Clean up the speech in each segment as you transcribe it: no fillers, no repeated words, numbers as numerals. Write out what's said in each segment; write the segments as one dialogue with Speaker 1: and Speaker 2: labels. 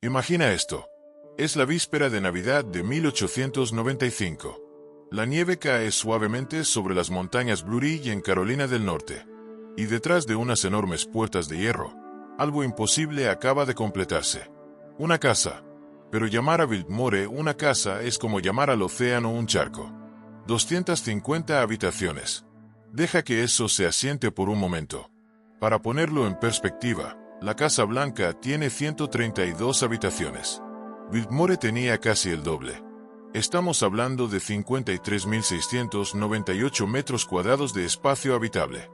Speaker 1: Imagina esto. Es la víspera de Navidad de 1895. La nieve cae suavemente sobre las montañas Blue Ridge en Carolina del Norte. Y detrás de unas enormes puertas de hierro, algo imposible acaba de completarse. Una casa. Pero llamar a Biltmore una casa es como llamar al océano un charco. 250 habitaciones. Deja que eso se asiente por un momento. Para ponerlo en perspectiva, la Casa Blanca tiene 132 habitaciones. Biltmore tenía casi el doble. Estamos hablando de 53.698 metros cuadrados de espacio habitable.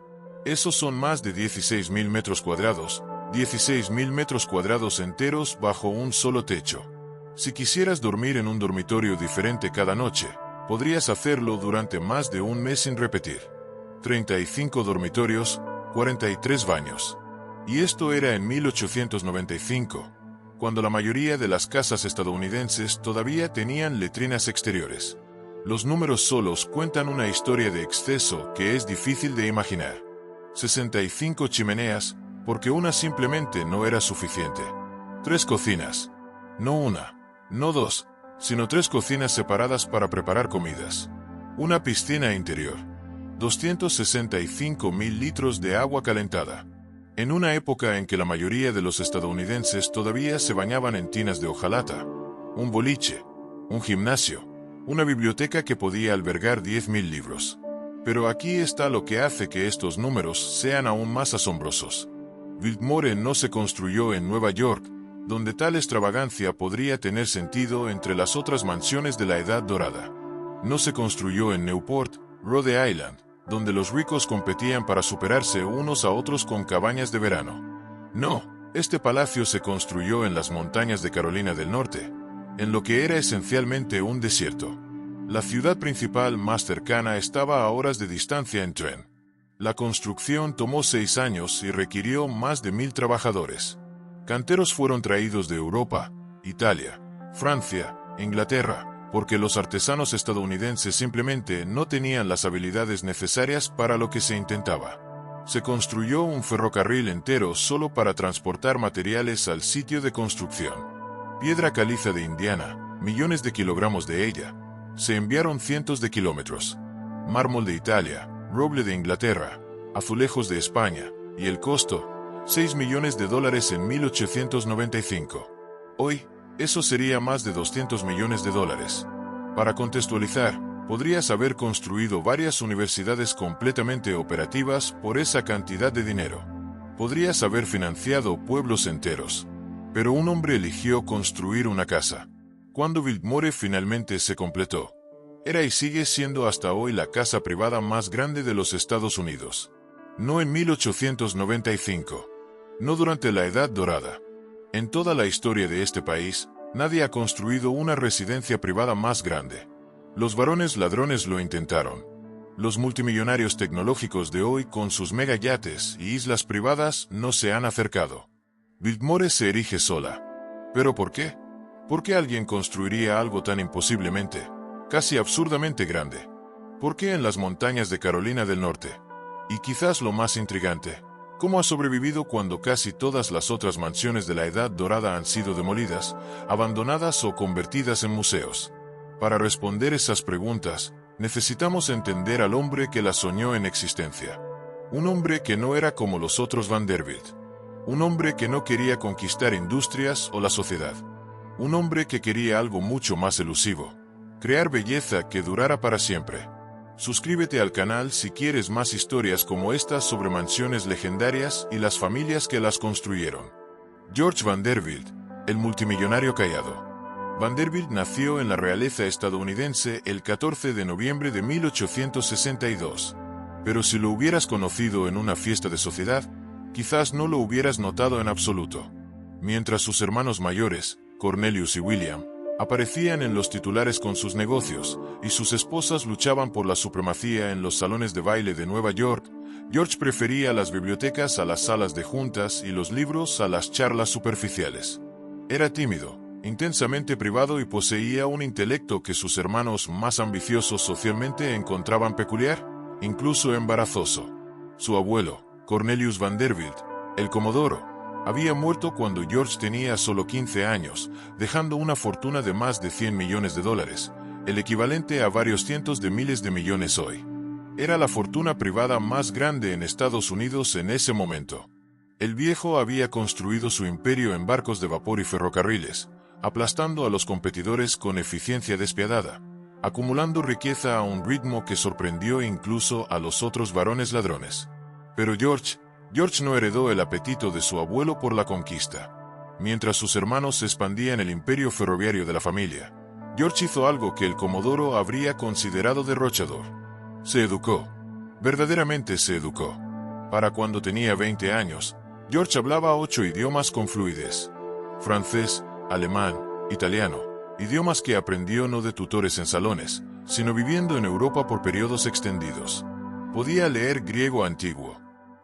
Speaker 1: Esos son más de 16.000 metros cuadrados, 16.000 metros cuadrados enteros bajo un solo techo. Si quisieras dormir en un dormitorio diferente cada noche, podrías hacerlo durante más de un mes sin repetir. 35 dormitorios, 43 baños. Y esto era en 1895, cuando la mayoría de las casas estadounidenses todavía tenían letrinas exteriores. Los números solos cuentan una historia de exceso que es difícil de imaginar. 65 chimeneas, porque una simplemente no era suficiente. 3 cocinas. No una, no 2, sino 3 cocinas separadas para preparar comidas. Una piscina interior. 265.000 litros de agua calentada. En una época en que la mayoría de los estadounidenses todavía se bañaban en tinas de hojalata. Un boliche. Un gimnasio. Una biblioteca que podía albergar 10.000 libros. Pero aquí está lo que hace que estos números sean aún más asombrosos. Biltmore no se construyó en Nueva York, donde tal extravagancia podría tener sentido entre las otras mansiones de la Edad Dorada. No se construyó en Newport, Rhode Island, donde los ricos competían para superarse unos a otros con cabañas de verano. No, este palacio se construyó en las montañas de Carolina del Norte, en lo que era esencialmente un desierto. La ciudad principal más cercana estaba a horas de distancia en tren. La construcción tomó 6 años y requirió más de 1.000 trabajadores. Canteros fueron traídos de Europa, Italia, Francia, Inglaterra, porque los artesanos estadounidenses simplemente no tenían las habilidades necesarias para lo que se intentaba. Se construyó un ferrocarril entero solo para transportar materiales al sitio de construcción. Piedra caliza de Indiana, millones de kilogramos de ella. Se enviaron cientos de kilómetros. Mármol de Italia, roble de Inglaterra, azulejos de España, y el costo, $6 millones en 1895. Hoy, eso sería más de $200 millones. Para contextualizar, podrías haber construido varias universidades completamente operativas por esa cantidad de dinero. Podrías haber financiado pueblos enteros. Pero un hombre eligió construir una casa. Cuando Biltmore finalmente se completó, era y sigue siendo hasta hoy la casa privada más grande de los Estados Unidos. No en 1895. No durante la Edad Dorada. En toda la historia de este país, nadie ha construido una residencia privada más grande. Los varones ladrones lo intentaron. Los multimillonarios tecnológicos de hoy con sus megayates y islas privadas no se han acercado. Biltmore se erige sola. ¿Pero por qué? ¿Por qué alguien construiría algo tan imposiblemente, casi absurdamente grande? ¿Por qué en las montañas de Carolina del Norte? Y quizás lo más intrigante, ¿cómo ha sobrevivido cuando casi todas las otras mansiones de la Edad Dorada han sido demolidas, abandonadas o convertidas en museos? Para responder esas preguntas, necesitamos entender al hombre que las soñó en existencia. Un hombre que no era como los otros Vanderbilt. Un hombre que no quería conquistar industrias o la sociedad. Un hombre que quería algo mucho más elusivo. Crear belleza que durara para siempre. Suscríbete al canal si quieres más historias como estas sobre mansiones legendarias y las familias que las construyeron. George Vanderbilt, el multimillonario callado. Vanderbilt nació en la realeza estadounidense el 14 de noviembre de 1862. Pero si lo hubieras conocido en una fiesta de sociedad, quizás no lo hubieras notado en absoluto. Mientras sus hermanos mayores, Cornelius y William, aparecían en los titulares con sus negocios, y sus esposas luchaban por la supremacía en los salones de baile de Nueva York, George prefería las bibliotecas a las salas de juntas y los libros a las charlas superficiales. Era tímido, intensamente privado y poseía un intelecto que sus hermanos más ambiciosos socialmente encontraban peculiar, incluso embarazoso. Su abuelo, Cornelius Vanderbilt, el Comodoro, Había muerto cuando George tenía solo 15 años, dejando una fortuna de más de $100 millones, el equivalente a varios cientos de miles de millones hoy. Era la fortuna privada más grande en Estados Unidos en ese momento. El viejo había construido su imperio en barcos de vapor y ferrocarriles, aplastando a los competidores con eficiencia despiadada, acumulando riqueza a un ritmo que sorprendió incluso a los otros varones ladrones. Pero George no heredó el apetito de su abuelo por la conquista. Mientras sus hermanos expandían el imperio ferroviario de la familia, George hizo algo que el comodoro habría considerado derrochador. Se educó. Verdaderamente se educó. Para cuando tenía 20 años, George hablaba 8 idiomas con fluidez. Francés, alemán, italiano, idiomas que aprendió no de tutores en salones, sino viviendo en Europa por periodos extendidos. Podía leer griego antiguo.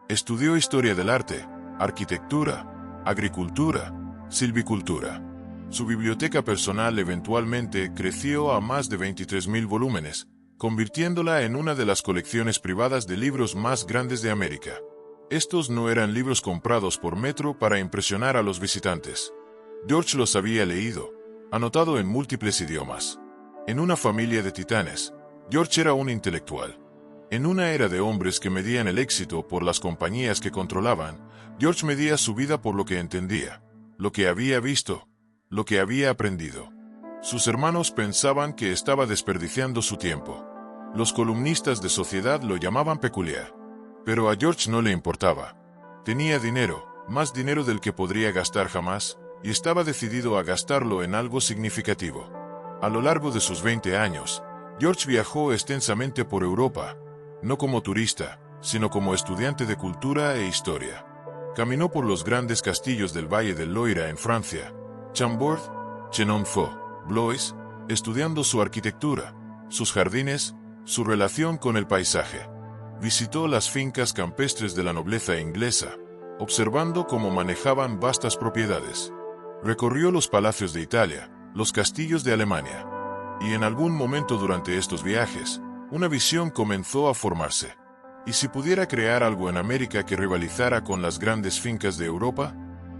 Speaker 1: Estudió historia del arte, arquitectura, agricultura, silvicultura. Su biblioteca personal eventualmente creció a más de 23.000 volúmenes, convirtiéndola en una de las colecciones privadas de libros más grandes de América. Estos no eran libros comprados por metro para impresionar a los visitantes. George los había leído, anotado en múltiples idiomas. En una familia de titanes, George era un intelectual. En una era de hombres que medían el éxito por las compañías que controlaban, George medía su vida por lo que entendía, lo que había visto, lo que había aprendido. Sus hermanos pensaban que estaba desperdiciando su tiempo. Los columnistas de Sociedad lo llamaban peculiar. Pero a George no le importaba. Tenía dinero, más dinero del que podría gastar jamás, y estaba decidido a gastarlo en algo significativo. A lo largo de sus 20 años, George viajó extensamente por Europa, no como turista, sino como estudiante de cultura e historia. Caminó por los grandes castillos del Valle del Loira en Francia, Chambord, Chenonceau, Blois, estudiando su arquitectura, sus jardines, su relación con el paisaje. Visitó las fincas campestres de la nobleza inglesa, observando cómo manejaban vastas propiedades. Recorrió los palacios de Italia, los castillos de Alemania. Y en algún momento durante estos viajes, una visión comenzó a formarse. ¿Y si pudiera crear algo en América que rivalizara con las grandes fincas de Europa?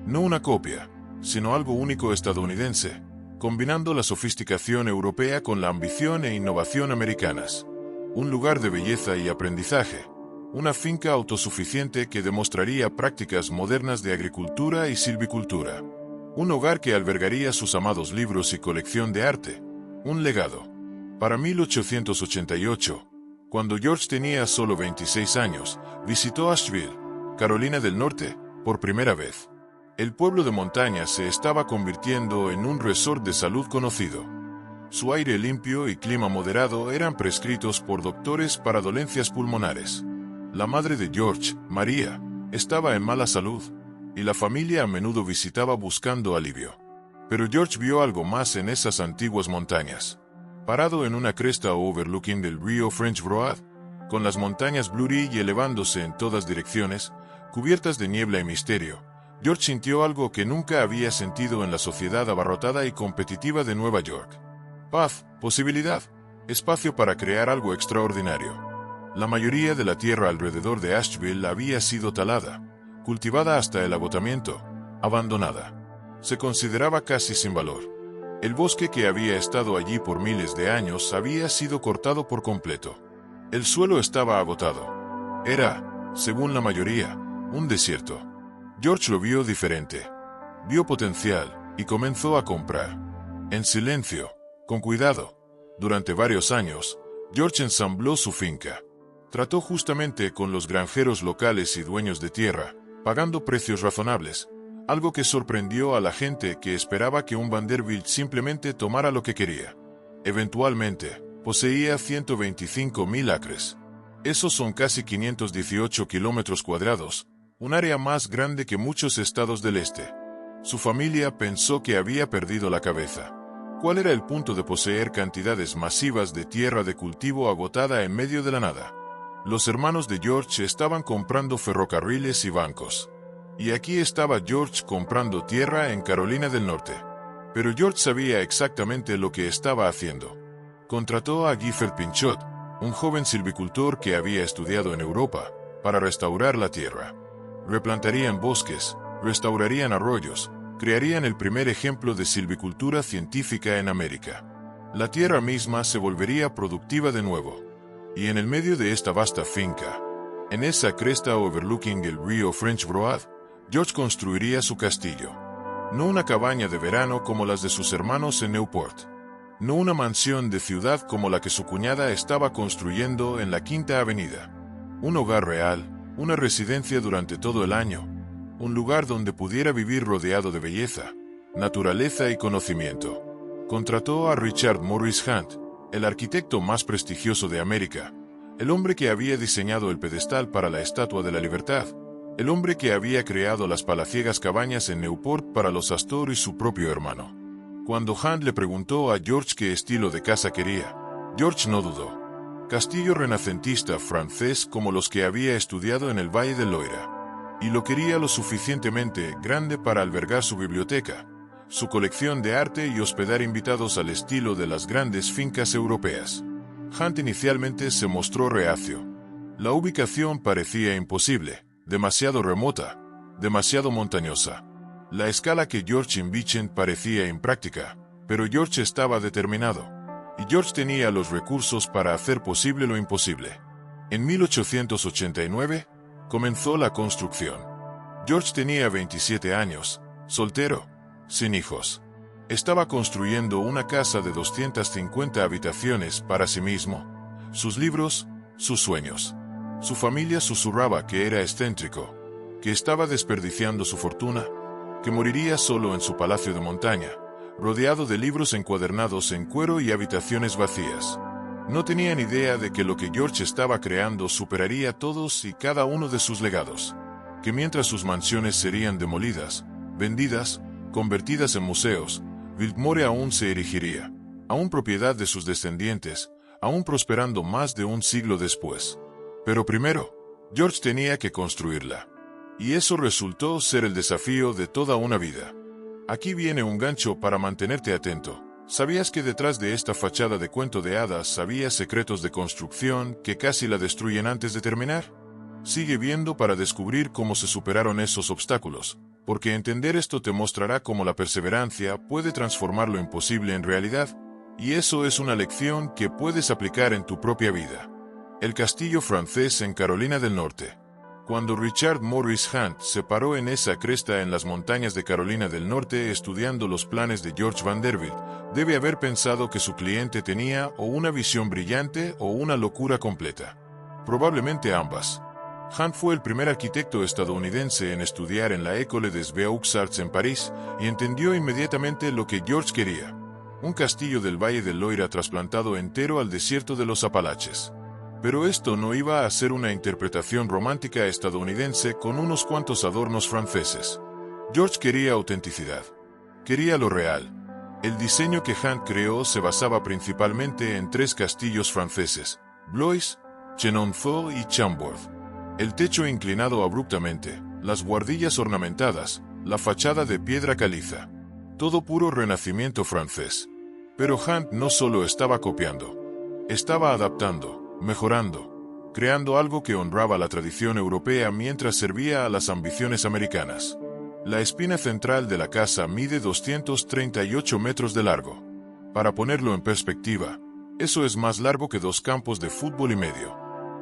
Speaker 1: No una copia, sino algo único estadounidense, combinando la sofisticación europea con la ambición e innovación americanas. Un lugar de belleza y aprendizaje, una finca autosuficiente que demostraría prácticas modernas de agricultura y silvicultura. Un hogar que albergaría sus amados libros y colección de arte. Un legado. Para 1888, cuando George tenía solo 26 años, visitó Asheville, Carolina del Norte, por primera vez. El pueblo de montaña se estaba convirtiendo en un resort de salud conocido. Su aire limpio y clima moderado eran prescritos por doctores para dolencias pulmonares. La madre de George, María, estaba en mala salud, y la familia a menudo visitaba buscando alivio. Pero George vio algo más en esas antiguas montañas. Parado en una cresta overlooking del río French Broad, con las montañas Blue Ridge elevándose en todas direcciones, cubiertas de niebla y misterio, George sintió algo que nunca había sentido en la sociedad abarrotada y competitiva de Nueva York. Paz, posibilidad, espacio para crear algo extraordinario. La mayoría de la tierra alrededor de Asheville había sido talada, cultivada hasta el agotamiento, abandonada. Se consideraba casi sin valor. El bosque que había estado allí por miles de años había sido cortado por completo. El suelo estaba agotado. Era, según la mayoría, un desierto. George lo vio diferente. Vio potencial y comenzó a comprar. En silencio, con cuidado. Durante varios años, George ensambló su finca. Trató justamente con los granjeros locales y dueños de tierra, pagando precios razonables. Algo que sorprendió a la gente que esperaba que un Vanderbilt simplemente tomara lo que quería. Eventualmente, poseía 125.000 acres. Esos son casi 518 kilómetros cuadrados, un área más grande que muchos estados del este. Su familia pensó que había perdido la cabeza. ¿Cuál era el punto de poseer cantidades masivas de tierra de cultivo agotada en medio de la nada? Los hermanos de George estaban comprando ferrocarriles y bancos. Y aquí estaba George comprando tierra en Carolina del Norte. Pero George sabía exactamente lo que estaba haciendo. Contrató a Gifford Pinchot, un joven silvicultor que había estudiado en Europa, para restaurar la tierra. Replantarían bosques, restaurarían arroyos, crearían el primer ejemplo de silvicultura científica en América. La tierra misma se volvería productiva de nuevo. Y en el medio de esta vasta finca, en esa cresta overlooking el río French Broad, George construiría su castillo. No una cabaña de verano como las de sus hermanos en Newport. No una mansión de ciudad como la que su cuñada estaba construyendo en la Quinta Avenida. Un hogar real, una residencia durante todo el año, un lugar donde pudiera vivir rodeado de belleza, naturaleza y conocimiento. Contrató a Richard Morris Hunt, el arquitecto más prestigioso de América, el hombre que había diseñado el pedestal para la Estatua de la Libertad, el hombre que había creado las palaciegas cabañas en Newport para los Astor y su propio hermano. Cuando Hunt le preguntó a George qué estilo de casa quería, George no dudó. Castillo renacentista francés como los que había estudiado en el Valle del Loira. Y lo quería lo suficientemente grande para albergar su biblioteca, su colección de arte y hospedar invitados al estilo de las grandes fincas europeas. Hunt inicialmente se mostró reacio. La ubicación parecía imposible, demasiado remota, demasiado montañosa. La escala que George envisionó parecía impráctica, pero George estaba determinado. Y George tenía los recursos para hacer posible lo imposible. En 1889, comenzó la construcción. George tenía 27 años, soltero, sin hijos. Estaba construyendo una casa de 250 habitaciones para sí mismo, sus libros, sus sueños. Su familia susurraba que era excéntrico, que estaba desperdiciando su fortuna, que moriría solo en su palacio de montaña, rodeado de libros encuadernados en cuero y habitaciones vacías. No tenían idea de que lo que George estaba creando superaría todos y cada uno de sus legados, que mientras sus mansiones serían demolidas, vendidas, convertidas en museos, Biltmore aún se erigiría, aún propiedad de sus descendientes, aún prosperando más de un siglo después. Pero primero, George tenía que construirla. Y eso resultó ser el desafío de toda una vida. Aquí viene un gancho para mantenerte atento. ¿Sabías que detrás de esta fachada de cuento de hadas había secretos de construcción que casi la destruyen antes de terminar? Sigue viendo para descubrir cómo se superaron esos obstáculos, porque entender esto te mostrará cómo la perseverancia puede transformar lo imposible en realidad, y eso es una lección que puedes aplicar en tu propia vida. El castillo francés en Carolina del Norte. Cuando Richard Morris Hunt se paró en esa cresta en las montañas de Carolina del Norte estudiando los planes de George Vanderbilt, debe haber pensado que su cliente tenía o una visión brillante o una locura completa. Probablemente ambas. Hunt fue el primer arquitecto estadounidense en estudiar en la École des Beaux-Arts en París y entendió inmediatamente lo que George quería: un castillo del Valle del Loira trasplantado entero al desierto de los Apalaches. Pero esto no iba a ser una interpretación romántica estadounidense con unos cuantos adornos franceses. George quería autenticidad. Quería lo real. El diseño que Hunt creó se basaba principalmente en 3 castillos franceses: Blois, Chenonceau y Chambord. El techo inclinado abruptamente, las buhardillas ornamentadas, la fachada de piedra caliza. Todo puro renacimiento francés. Pero Hunt no solo estaba copiando. Estaba adaptando, mejorando, creando algo que honraba la tradición europea mientras servía a las ambiciones americanas. La espina central de la casa mide 238 metros de largo. Para ponerlo en perspectiva, eso es más largo que 2 campos de fútbol y medio.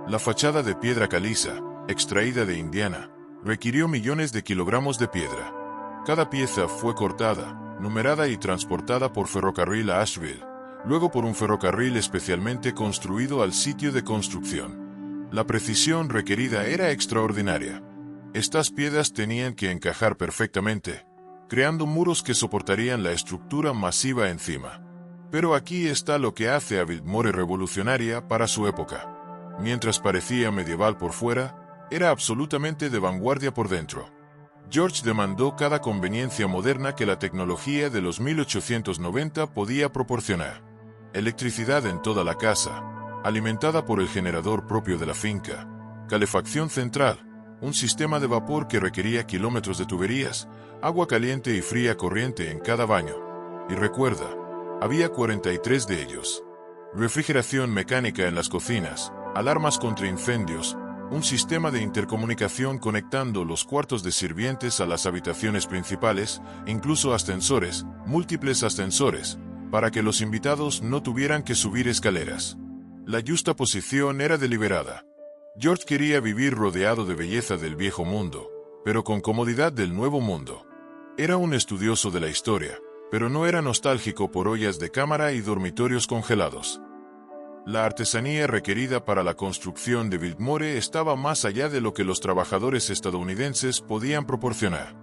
Speaker 1: La fachada de piedra caliza, extraída de Indiana, requirió millones de kilogramos de piedra. Cada pieza fue cortada, numerada y transportada por ferrocarril a Asheville, luego por un ferrocarril especialmente construido al sitio de construcción. La precisión requerida era extraordinaria. Estas piedras tenían que encajar perfectamente, creando muros que soportarían la estructura masiva encima. Pero aquí está lo que hace a Biltmore revolucionaria para su época. Mientras parecía medieval por fuera, era absolutamente de vanguardia por dentro. George demandó cada conveniencia moderna que la tecnología de los 1890 podía proporcionar. Electricidad en toda la casa, alimentada por el generador propio de la finca, calefacción central, un sistema de vapor que requería kilómetros de tuberías, agua caliente y fría corriente en cada baño. Y recuerda, había 43 de ellos. Refrigeración mecánica en las cocinas, alarmas contra incendios, Un sistema de intercomunicación conectando los cuartos de sirvientes a las habitaciones principales, incluso ascensores, múltiples ascensores, para que los invitados no tuvieran que subir escaleras. La yuxtaposición era deliberada. George quería vivir rodeado de belleza del viejo mundo, pero con comodidad del nuevo mundo. Era un estudioso de la historia, pero no era nostálgico por ollas de cámara y dormitorios congelados. La artesanía requerida para la construcción de Biltmore estaba más allá de lo que los trabajadores estadounidenses podían proporcionar.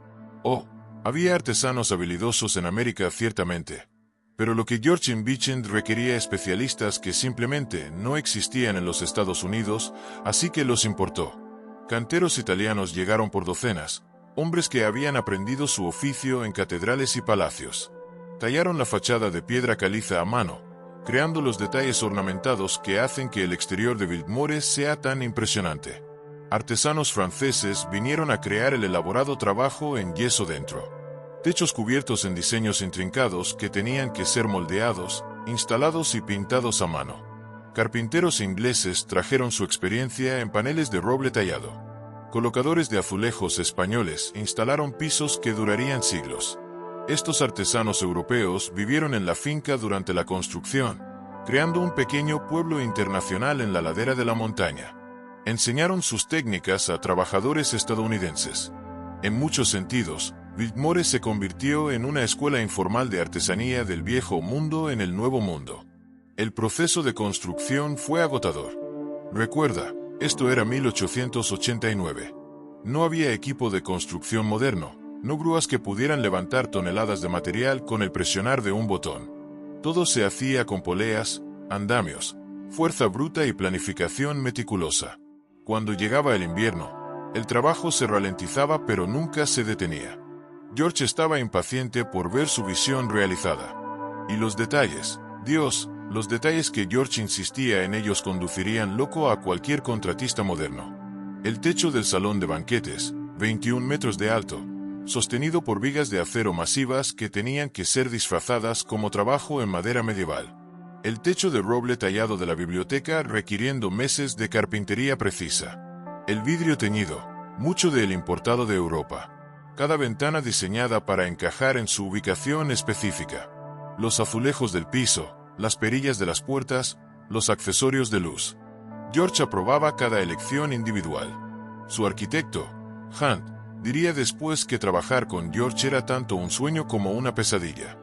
Speaker 1: Había artesanos habilidosos en América ciertamente, pero lo que George Invichend requería especialistas que simplemente no existían en los Estados Unidos, así que los importó. Canteros italianos llegaron por docenas, hombres que habían aprendido su oficio en catedrales y palacios. Tallaron la fachada de piedra caliza a mano, creando los detalles ornamentados que hacen que el exterior de Biltmore sea tan impresionante. Artesanos franceses vinieron a crear el elaborado trabajo en yeso dentro. Techos cubiertos en diseños intrincados que tenían que ser moldeados, instalados y pintados a mano. Carpinteros ingleses trajeron su experiencia en paneles de roble tallado. Colocadores de azulejos españoles instalaron pisos que durarían siglos. Estos artesanos europeos vivieron en la finca durante la construcción, creando un pequeño pueblo internacional en la ladera de la montaña. Enseñaron sus técnicas a trabajadores estadounidenses. En muchos sentidos, Biltmore se convirtió en una escuela informal de artesanía del viejo mundo en el nuevo mundo. El proceso de construcción fue agotador. Recuerda, esto era 1889. No había equipo de construcción moderno, no grúas que pudieran levantar toneladas de material con el presionar de un botón. Todo se hacía con poleas, andamios, fuerza bruta y planificación meticulosa. Cuando llegaba el invierno, el trabajo se ralentizaba pero nunca se detenía. George estaba impaciente por ver su visión realizada. Y los detalles, Dios, los detalles que George insistía en ellos conducirían loco a cualquier contratista moderno. El techo del salón de banquetes, 21 metros de alto, sostenido por vigas de acero masivas que tenían que ser disfrazadas como trabajo en madera medieval. El techo de roble tallado de la biblioteca requiriendo meses de carpintería precisa. El vidrio teñido, mucho de él importado de Europa. Cada ventana diseñada para encajar en su ubicación específica. Los azulejos del piso, las perillas de las puertas, los accesorios de luz. George aprobaba cada elección individual. Su arquitecto, Hunt, diría después que trabajar con George era tanto un sueño como una pesadilla.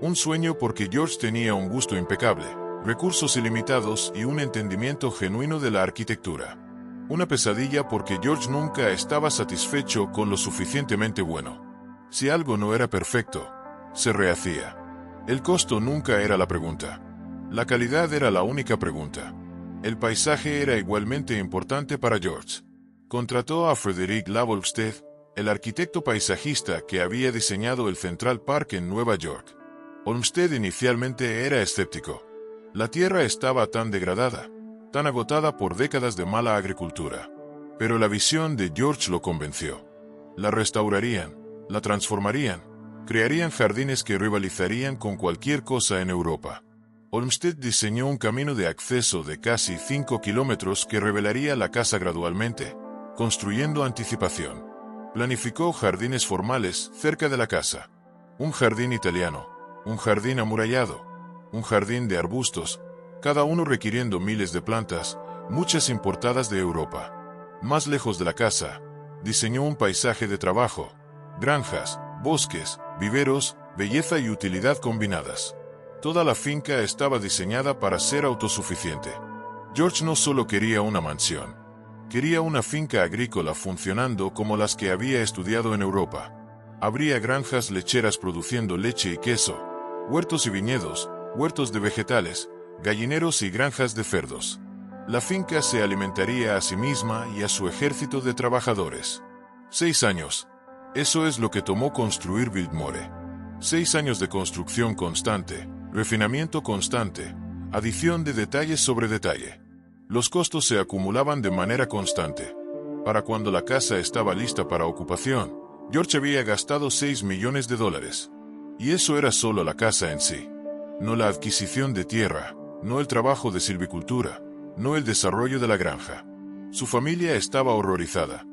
Speaker 1: Un sueño porque George tenía un gusto impecable, recursos ilimitados y un entendimiento genuino de la arquitectura. Una pesadilla porque George nunca estaba satisfecho con lo suficientemente bueno. Si algo no era perfecto, se rehacía. El costo nunca era la pregunta. La calidad era la única pregunta. El paisaje era igualmente importante para George. Contrató a Frederick Law Olmsted, el arquitecto paisajista que había diseñado el Central Park en Nueva York. Olmsted inicialmente era escéptico. La tierra estaba tan degradada, tan agotada por décadas de mala agricultura. Pero la visión de George lo convenció. La restaurarían, la transformarían, crearían jardines que rivalizarían con cualquier cosa en Europa. Olmsted diseñó un camino de acceso de casi 5 kilómetros que revelaría la casa gradualmente, construyendo anticipación. Planificó jardines formales cerca de la casa. Un jardín italiano, un jardín amurallado, un jardín de arbustos, cada uno requiriendo miles de plantas, muchas importadas de Europa. Más lejos de la casa, diseñó un paisaje de trabajo, granjas, bosques, viveros, belleza y utilidad combinadas. Toda la finca estaba diseñada para ser autosuficiente. George no solo quería una mansión, quería una finca agrícola funcionando como las que había estudiado en Europa. Habría granjas lecheras produciendo leche y queso, huertos y viñedos, huertos de vegetales, gallineros y granjas de cerdos. La finca se alimentaría a sí misma y a su ejército de trabajadores. 6 años. Eso es lo que tomó construir Biltmore. 6 años de construcción constante, refinamiento constante, adición de detalles sobre detalle. Los costos se acumulaban de manera constante. Para cuando la casa estaba lista para ocupación, George había gastado $6 millones. Y eso era solo la casa en sí. No la adquisición de tierra, no el trabajo de silvicultura, no el desarrollo de la granja. Su familia estaba horrorizada.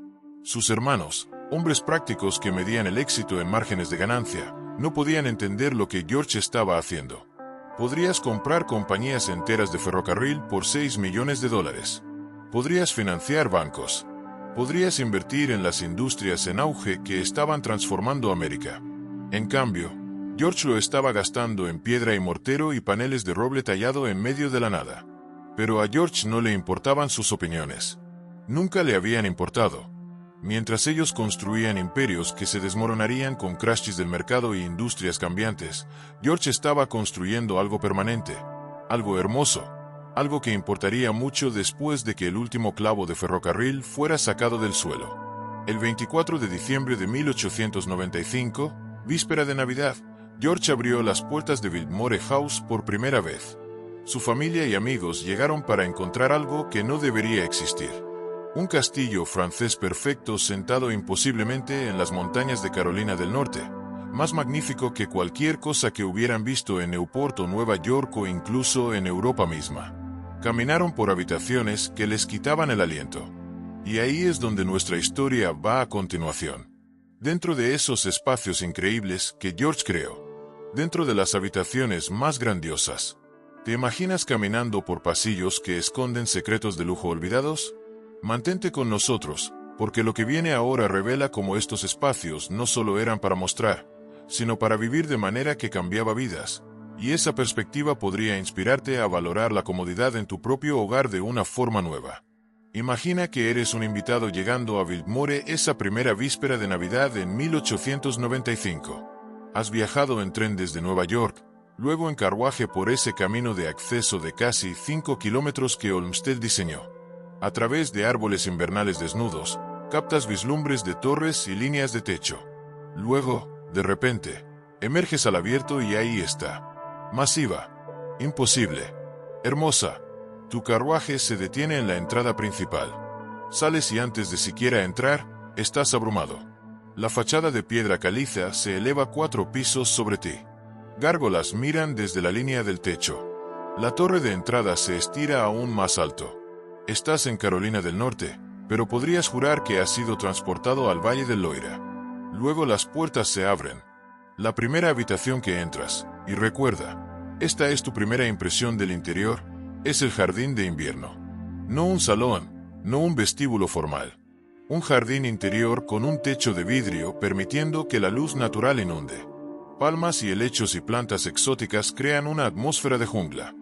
Speaker 1: Sus hermanos, hombres prácticos que medían el éxito en márgenes de ganancia, no podían entender lo que George estaba haciendo. Podrías comprar compañías enteras de ferrocarril por $6 millones. Podrías financiar bancos. Podrías invertir en las industrias en auge que estaban transformando América. En cambio, George lo estaba gastando en piedra y mortero y paneles de roble tallado en medio de la nada. Pero a George no le importaban sus opiniones. Nunca le habían importado. Mientras ellos construían imperios que se desmoronarían con crashes del mercado e industrias cambiantes, George estaba construyendo algo permanente, algo hermoso, algo que importaría mucho después de que el último clavo de ferrocarril fuera sacado del suelo. El 24 de diciembre de 1895, víspera de Navidad, George abrió las puertas de Biltmore House por primera vez. Su familia y amigos llegaron para encontrar algo que no debería existir. Un castillo francés perfecto sentado imposiblemente en las montañas de Carolina del Norte, más magnífico que cualquier cosa que hubieran visto en Newport o Nueva York o incluso en Europa misma. Caminaron por habitaciones que les quitaban el aliento. Y ahí es donde nuestra historia va a continuación. Dentro de esos espacios increíbles que George creó. Dentro de las habitaciones más grandiosas. ¿Te imaginas caminando por pasillos que esconden secretos de lujo olvidados? Mantente con nosotros, porque lo que viene ahora revela cómo estos espacios no solo eran para mostrar, sino para vivir de manera que cambiaba vidas, y esa perspectiva podría inspirarte a valorar la comodidad en tu propio hogar de una forma nueva. Imagina que eres un invitado llegando a Biltmore esa primera víspera de Navidad en 1895. Has viajado en tren desde Nueva York, luego en carruaje por ese camino de acceso de casi 5 kilómetros que Olmsted diseñó. A través de árboles invernales desnudos, captas vislumbres de torres y líneas de techo. Luego, de repente, emerges al abierto y ahí está. Masiva. Imposible. Hermosa. Tu carruaje se detiene en la entrada principal. Sales y antes de siquiera entrar, estás abrumado. La fachada de piedra caliza se eleva 4 pisos sobre ti. Gárgolas miran desde la línea del techo. La torre de entrada se estira aún más alto. Estás en Carolina del Norte, pero podrías jurar que has sido transportado al Valle del Loira. Luego las puertas se abren. La primera habitación que entras, y recuerda, esta es tu primera impresión del interior, es el jardín de invierno. No un salón, no un vestíbulo formal. Un jardín interior con un techo de vidrio permitiendo que la luz natural inunde. Palmas y helechos y plantas exóticas crean una atmósfera de jungla.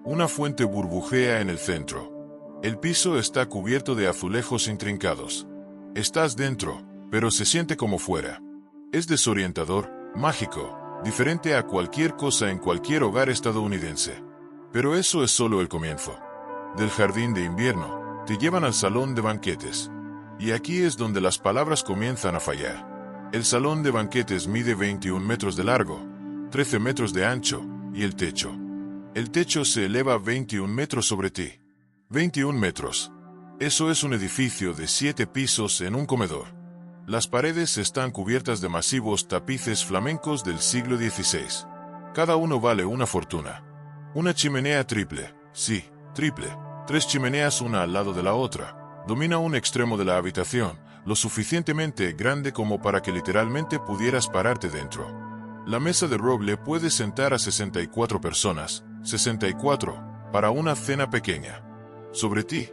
Speaker 1: Una fuente burbujea en el centro. El piso está cubierto de azulejos intrincados. Estás dentro, pero se siente como fuera. Es desorientador, mágico, diferente a cualquier cosa en cualquier hogar estadounidense. Pero eso es solo el comienzo. Del jardín de invierno, te llevan al salón de banquetes. Y aquí es donde las palabras comienzan a fallar. El salón de banquetes mide 21 metros de largo, 13 metros de ancho, y el techo. El techo se eleva 21 metros sobre ti. 21 metros. Eso es un edificio de 7 pisos en un comedor. Las paredes están cubiertas de masivos tapices flamencos del siglo XVI. Cada uno vale una fortuna. Una chimenea triple, sí, triple. 3 chimeneas una al lado de la otra. Domina un extremo de la habitación, lo suficientemente grande como para que literalmente pudieras pararte dentro. La mesa de roble puede sentar a 64 personas, 64, para una cena pequeña. Sobre ti,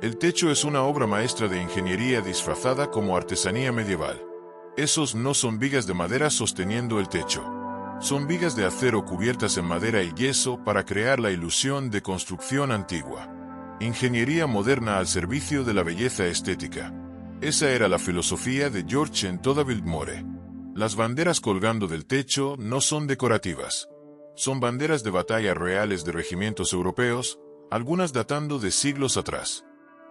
Speaker 1: el techo es una obra maestra de ingeniería disfrazada como artesanía medieval. Esos no son vigas de madera sosteniendo el techo. Son vigas de acero cubiertas en madera y yeso para crear la ilusión de construcción antigua. Ingeniería moderna al servicio de la belleza estética. Esa era la filosofía de George en toda Biltmore. Las banderas colgando del techo no son decorativas. Son banderas de batalla reales de regimientos europeos, algunas datando de siglos atrás.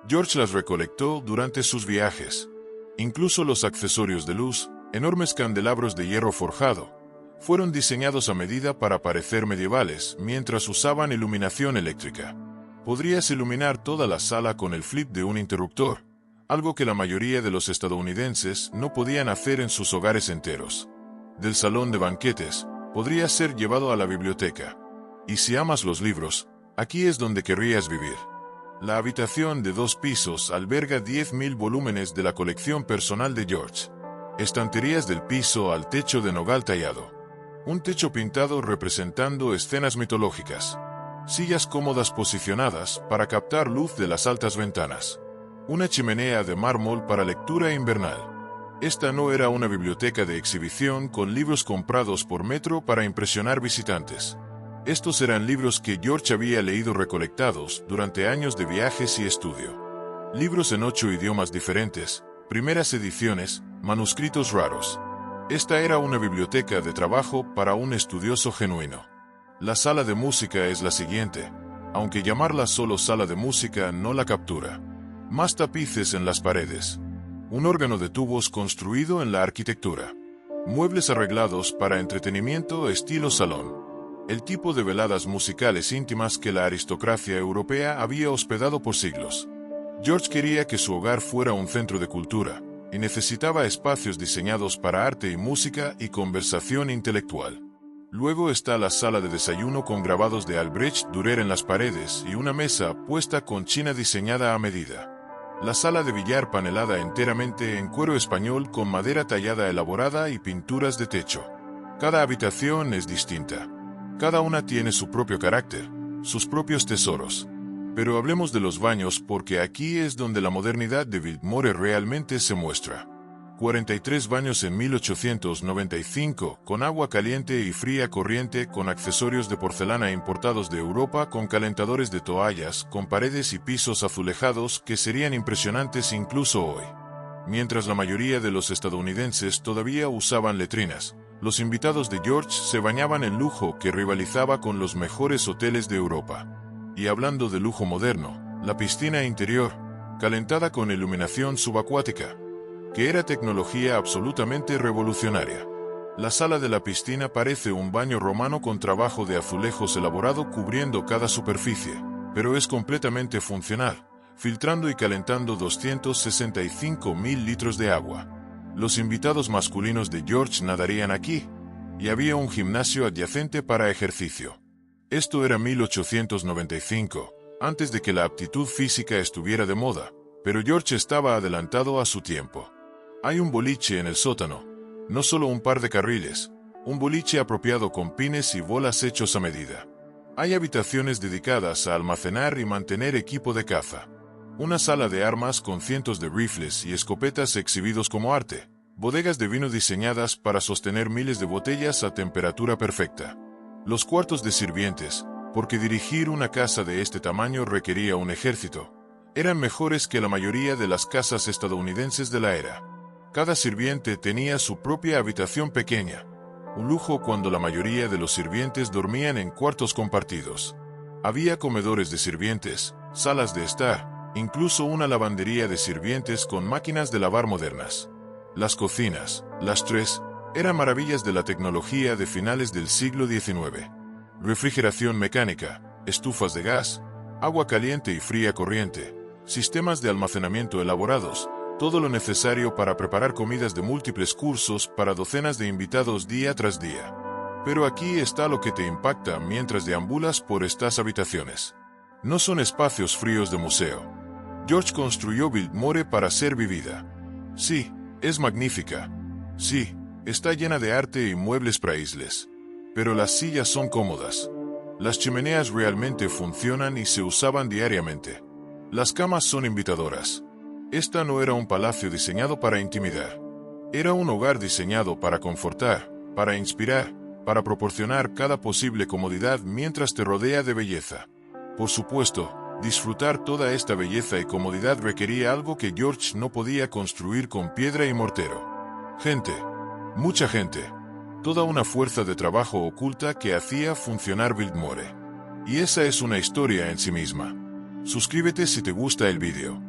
Speaker 1: George las recolectó durante sus viajes. Incluso los accesorios de luz, enormes candelabros de hierro forjado, fueron diseñados a medida para parecer medievales mientras usaban iluminación eléctrica. Podrías iluminar toda la sala con el flip de un interruptor, algo que la mayoría de los estadounidenses no podían hacer en sus hogares enteros. Del salón de banquetes, podrías ser llevado a la biblioteca. Y si amas los libros, aquí es donde querrías vivir. La habitación de 2 pisos alberga 10.000 volúmenes de la colección personal de George. Estanterías del piso al techo de nogal tallado. Un techo pintado representando escenas mitológicas. Sillas cómodas posicionadas para captar luz de las altas ventanas. Una chimenea de mármol para lectura invernal. Esta no era una biblioteca de exhibición con libros comprados por metro para impresionar visitantes. Estos eran libros que George había leído recolectados durante años de viajes y estudio. Libros en 8 idiomas diferentes, primeras ediciones, manuscritos raros. Esta era una biblioteca de trabajo para un estudioso genuino. La sala de música es la siguiente, aunque llamarla solo sala de música no la captura. Más tapices en las paredes. Un órgano de tubos construido en la arquitectura. Muebles arreglados para entretenimiento estilo salón. El tipo de veladas musicales íntimas que la aristocracia europea había hospedado por siglos. George quería que su hogar fuera un centro de cultura, y necesitaba espacios diseñados para arte y música y conversación intelectual. Luego está la sala de desayuno con grabados de Albrecht Dürer en las paredes y una mesa puesta con china diseñada a medida. La sala de billar panelada enteramente en cuero español con madera tallada elaborada y pinturas de techo. Cada habitación es distinta. Cada una tiene su propio carácter, sus propios tesoros. Pero hablemos de los baños porque aquí es donde la modernidad de Biltmore realmente se muestra. 43 baños en 1895, con agua caliente y fría corriente, con accesorios de porcelana importados de Europa, con calentadores de toallas, con paredes y pisos azulejados que serían impresionantes incluso hoy. Mientras la mayoría de los estadounidenses todavía usaban letrinas, los invitados de George se bañaban en lujo que rivalizaba con los mejores hoteles de Europa. Y hablando de lujo moderno, la piscina interior, calentada con iluminación subacuática, que era tecnología absolutamente revolucionaria. La sala de la piscina parece un baño romano con trabajo de azulejos elaborado cubriendo cada superficie, pero es completamente funcional, filtrando y calentando 265.000 litros de agua. Los invitados masculinos de George nadarían aquí, y había un gimnasio adyacente para ejercicio. Esto era 1895, antes de que la aptitud física estuviera de moda, pero George estaba adelantado a su tiempo. Hay un boliche en el sótano, no solo un par de carriles, un boliche apropiado con pines y bolas hechos a medida. Hay habitaciones dedicadas a almacenar y mantener equipo de caza. Una sala de armas con cientos de rifles y escopetas exhibidos como arte. Bodegas de vino diseñadas para sostener miles de botellas a temperatura perfecta. Los cuartos de sirvientes, porque dirigir una casa de este tamaño requería un ejército, eran mejores que la mayoría de las casas estadounidenses de la era. Cada sirviente tenía su propia habitación pequeña, un lujo cuando la mayoría de los sirvientes dormían en cuartos compartidos. Había comedores de sirvientes, salas de estar, incluso una lavandería de sirvientes con máquinas de lavar modernas. Las cocinas, las tres, eran maravillas de la tecnología de finales del siglo XIX. Refrigeración mecánica, estufas de gas, agua caliente y fría corriente, sistemas de almacenamiento elaborados, todo lo necesario para preparar comidas de múltiples cursos para docenas de invitados día tras día. Pero aquí está lo que te impacta mientras deambulas por estas habitaciones. No son espacios fríos de museo. George construyó Biltmore para ser vivida. Sí, es magnífica. Sí, está llena de arte y muebles praisles. Pero las sillas son cómodas. Las chimeneas realmente funcionan y se usaban diariamente. Las camas son invitadoras. Esta no era un palacio diseñado para intimidar. Era un hogar diseñado para confortar, para inspirar, para proporcionar cada posible comodidad mientras te rodea de belleza. Por supuesto, disfrutar toda esta belleza y comodidad requería algo que George no podía construir con piedra y mortero. Gente. Mucha gente. Toda una fuerza de trabajo oculta que hacía funcionar Biltmore. Y esa es una historia en sí misma. Suscríbete si te gusta el vídeo.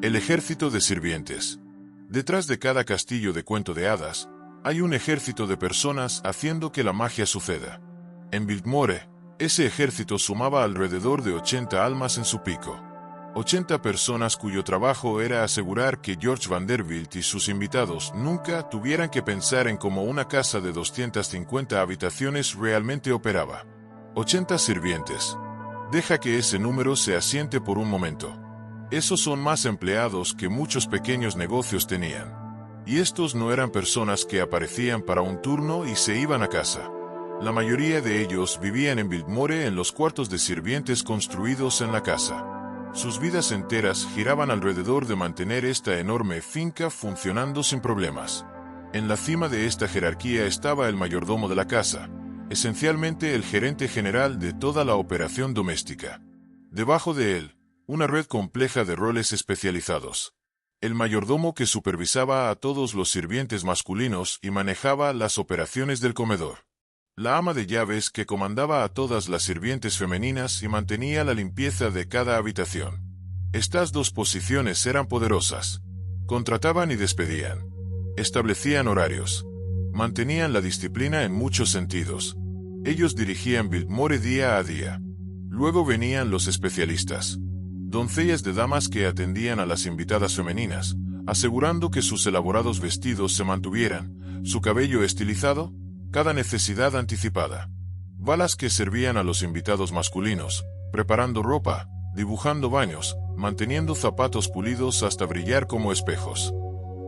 Speaker 1: El ejército de sirvientes. Detrás de cada castillo de cuento de hadas, hay un ejército de personas haciendo que la magia suceda. En Biltmore, ese ejército sumaba alrededor de 80 almas en su pico. 80 personas cuyo trabajo era asegurar que George Vanderbilt y sus invitados nunca tuvieran que pensar en cómo una casa de 250 habitaciones realmente operaba. 80 sirvientes. Deja que ese número se asiente por un momento. Esos son más empleados que muchos pequeños negocios tenían. Y estos no eran personas que aparecían para un turno y se iban a casa. La mayoría de ellos vivían en Biltmore en los cuartos de sirvientes construidos en la casa. Sus vidas enteras giraban alrededor de mantener esta enorme finca funcionando sin problemas. En la cima de esta jerarquía estaba el mayordomo de la casa, esencialmente el gerente general de toda la operación doméstica. Debajo de él, una red compleja de roles especializados. El mayordomo que supervisaba a todos los sirvientes masculinos y manejaba las operaciones del comedor. La ama de llaves que comandaba a todas las sirvientes femeninas y mantenía la limpieza de cada habitación. Estas dos posiciones eran poderosas. Contrataban y despedían. Establecían horarios. Mantenían la disciplina en muchos sentidos. Ellos dirigían Biltmore día a día. Luego venían los especialistas. Doncellas de damas que atendían a las invitadas femeninas, asegurando que sus elaborados vestidos se mantuvieran, su cabello estilizado, cada necesidad anticipada. Balas que servían a los invitados masculinos, preparando ropa, dibujando baños, manteniendo zapatos pulidos hasta brillar como espejos.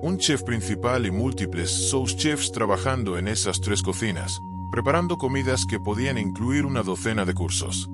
Speaker 1: Un chef principal y múltiples sous chefs trabajando en esas tres cocinas, preparando comidas que podían incluir una docena de cursos.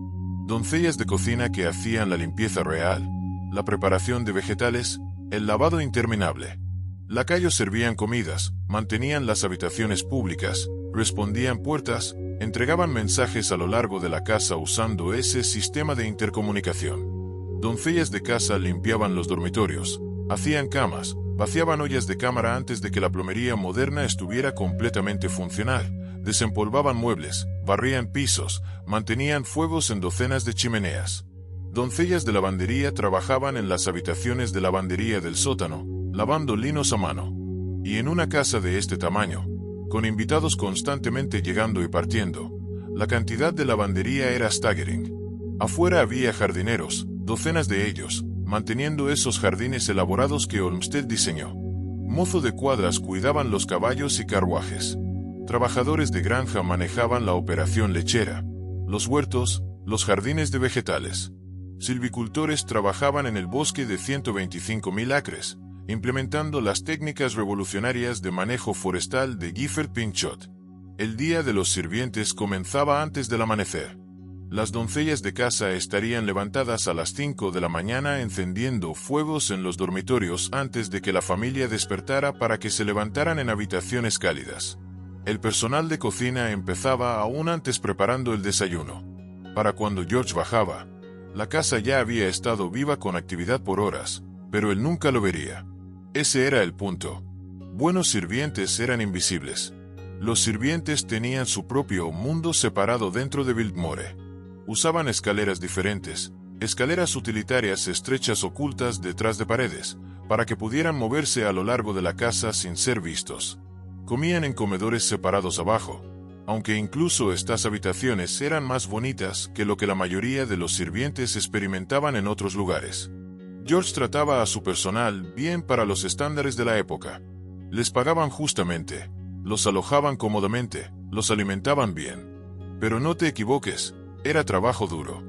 Speaker 1: Doncellas de cocina que hacían la limpieza real, la preparación de vegetales, el lavado interminable. Lacayos servían comidas, mantenían las habitaciones públicas, respondían puertas, entregaban mensajes a lo largo de la casa usando ese sistema de intercomunicación. Doncellas de casa limpiaban los dormitorios, hacían camas, vaciaban ollas de cámara antes de que la plomería moderna estuviera completamente funcional, desempolvaban muebles, barrían pisos, mantenían fuegos en docenas de chimeneas. Doncellas de lavandería trabajaban en las habitaciones de lavandería del sótano, lavando linos a mano. Y en una casa de este tamaño, con invitados constantemente llegando y partiendo, la cantidad de lavandería era staggering. Afuera había jardineros, docenas de ellos, manteniendo esos jardines elaborados que Olmsted diseñó. Mozo de cuadras cuidaban los caballos y carruajes. Trabajadores de granja manejaban la operación lechera, los huertos, los jardines de vegetales. Silvicultores trabajaban en el bosque de 125.000 acres, implementando las técnicas revolucionarias de manejo forestal de Gifford Pinchot. El día de los sirvientes comenzaba antes del amanecer. Las doncellas de casa estarían levantadas a las 5 de la mañana encendiendo fuegos en los dormitorios antes de que la familia despertara para que se levantaran en habitaciones cálidas. El personal de cocina empezaba aún antes preparando el desayuno. Para cuando George bajaba, la casa ya había estado viva con actividad por horas, pero él nunca lo vería. Ese era el punto. Buenos sirvientes eran invisibles. Los sirvientes tenían su propio mundo separado dentro de Biltmore. Usaban escaleras diferentes, escaleras utilitarias estrechas ocultas detrás de paredes, para que pudieran moverse a lo largo de la casa sin ser vistos. Comían en comedores separados abajo, aunque incluso estas habitaciones eran más bonitas que lo que la mayoría de los sirvientes experimentaban en otros lugares. George trataba a su personal bien para los estándares de la época. Les pagaban justamente, los alojaban cómodamente, los alimentaban bien. Pero no te equivoques, era trabajo duro.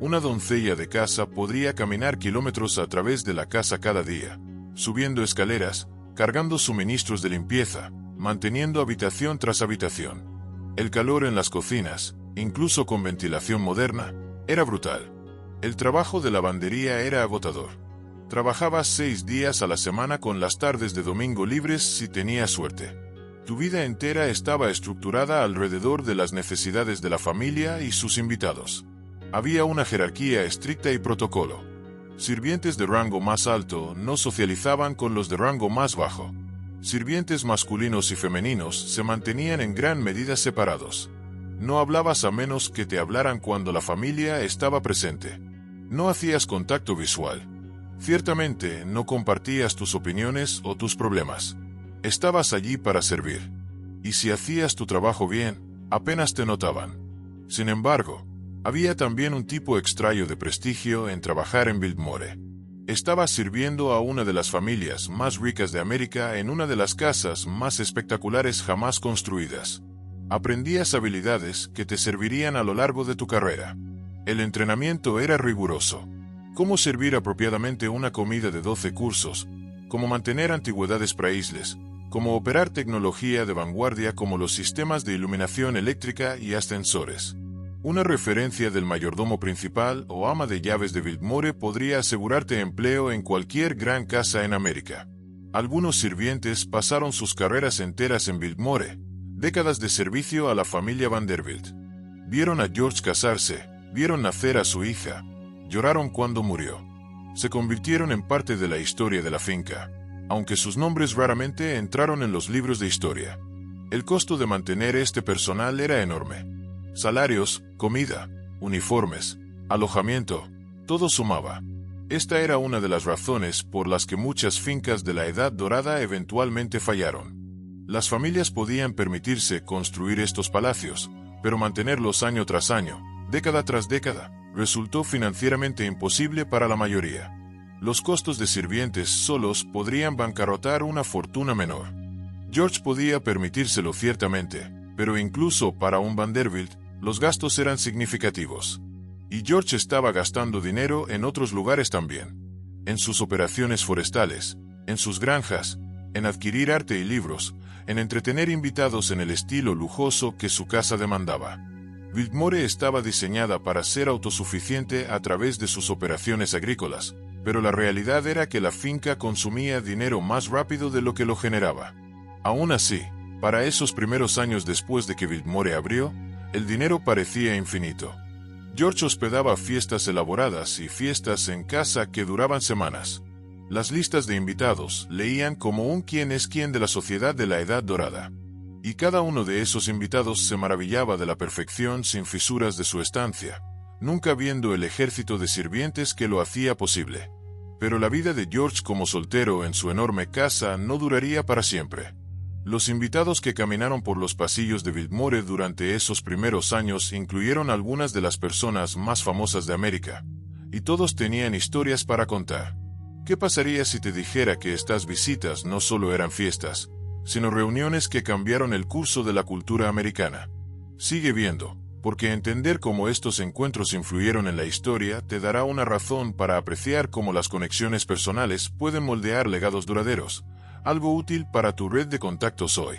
Speaker 1: Una doncella de casa podría caminar kilómetros a través de la casa cada día, subiendo escaleras, cargando suministros de limpieza, manteniendo habitación tras habitación. El calor en las cocinas, incluso con ventilación moderna, era brutal. El trabajo de lavandería era agotador. Trabajabas 6 días a la semana con las tardes de domingo libres si tenías suerte. Tu vida entera estaba estructurada alrededor de las necesidades de la familia y sus invitados. Había una jerarquía estricta y protocolo. Sirvientes de rango más alto no socializaban con los de rango más bajo. Sirvientes masculinos y femeninos se mantenían en gran medida separados. No hablabas a menos que te hablaran cuando la familia estaba presente. No hacías contacto visual. Ciertamente no compartías tus opiniones o tus problemas. Estabas allí para servir. Y si hacías tu trabajo bien, apenas te notaban. Sin embargo, había también un tipo extraño de prestigio en trabajar en Biltmore. Estabas sirviendo a una de las familias más ricas de América en una de las casas más espectaculares jamás construidas. Aprendías habilidades que te servirían a lo largo de tu carrera. El entrenamiento era riguroso. Cómo servir apropiadamente una comida de 12 cursos, cómo mantener antigüedades praísles, cómo operar tecnología de vanguardia como los sistemas de iluminación eléctrica y ascensores. Una referencia del mayordomo principal o ama de llaves de Biltmore podría asegurarte empleo en cualquier gran casa en América. Algunos sirvientes pasaron sus carreras enteras en Biltmore, décadas de servicio a la familia Vanderbilt. Vieron a George casarse, vieron nacer a su hija, lloraron cuando murió. Se convirtieron en parte de la historia de la finca, aunque sus nombres raramente entraron en los libros de historia. El costo de mantener este personal era enorme. Salarios, comida, uniformes, alojamiento, todo sumaba. Esta era una de las razones por las que muchas fincas de la Edad Dorada eventualmente fallaron. Las familias podían permitirse construir estos palacios, pero mantenerlos año tras año, década tras década, resultó financieramente imposible para la mayoría. Los costos de sirvientes solos podrían bancarrotar una fortuna menor. George podía permitírselo ciertamente, pero incluso para un Vanderbilt, los gastos eran significativos. Y George estaba gastando dinero en otros lugares también. En sus operaciones forestales, en sus granjas, en adquirir arte y libros, en entretener invitados en el estilo lujoso que su casa demandaba. Biltmore estaba diseñada para ser autosuficiente a través de sus operaciones agrícolas, pero la realidad era que la finca consumía dinero más rápido de lo que lo generaba. Aún así, para esos primeros años después de que Biltmore abrió, el dinero parecía infinito. George hospedaba fiestas elaboradas y fiestas en casa que duraban semanas. Las listas de invitados leían como un quién es quién de la sociedad de la Edad Dorada. Y cada uno de esos invitados se maravillaba de la perfección sin fisuras de su estancia, nunca viendo el ejército de sirvientes que lo hacía posible. Pero la vida de George como soltero en su enorme casa no duraría para siempre. Los invitados que caminaron por los pasillos de Biltmore durante esos primeros años incluyeron algunas de las personas más famosas de América, y todos tenían historias para contar. ¿Qué pasaría si te dijera que estas visitas no solo eran fiestas, sino reuniones que cambiaron el curso de la cultura americana? Sigue viendo, porque entender cómo estos encuentros influyeron en la historia te dará una razón para apreciar cómo las conexiones personales pueden moldear legados duraderos, algo útil para tu red de contactos hoy.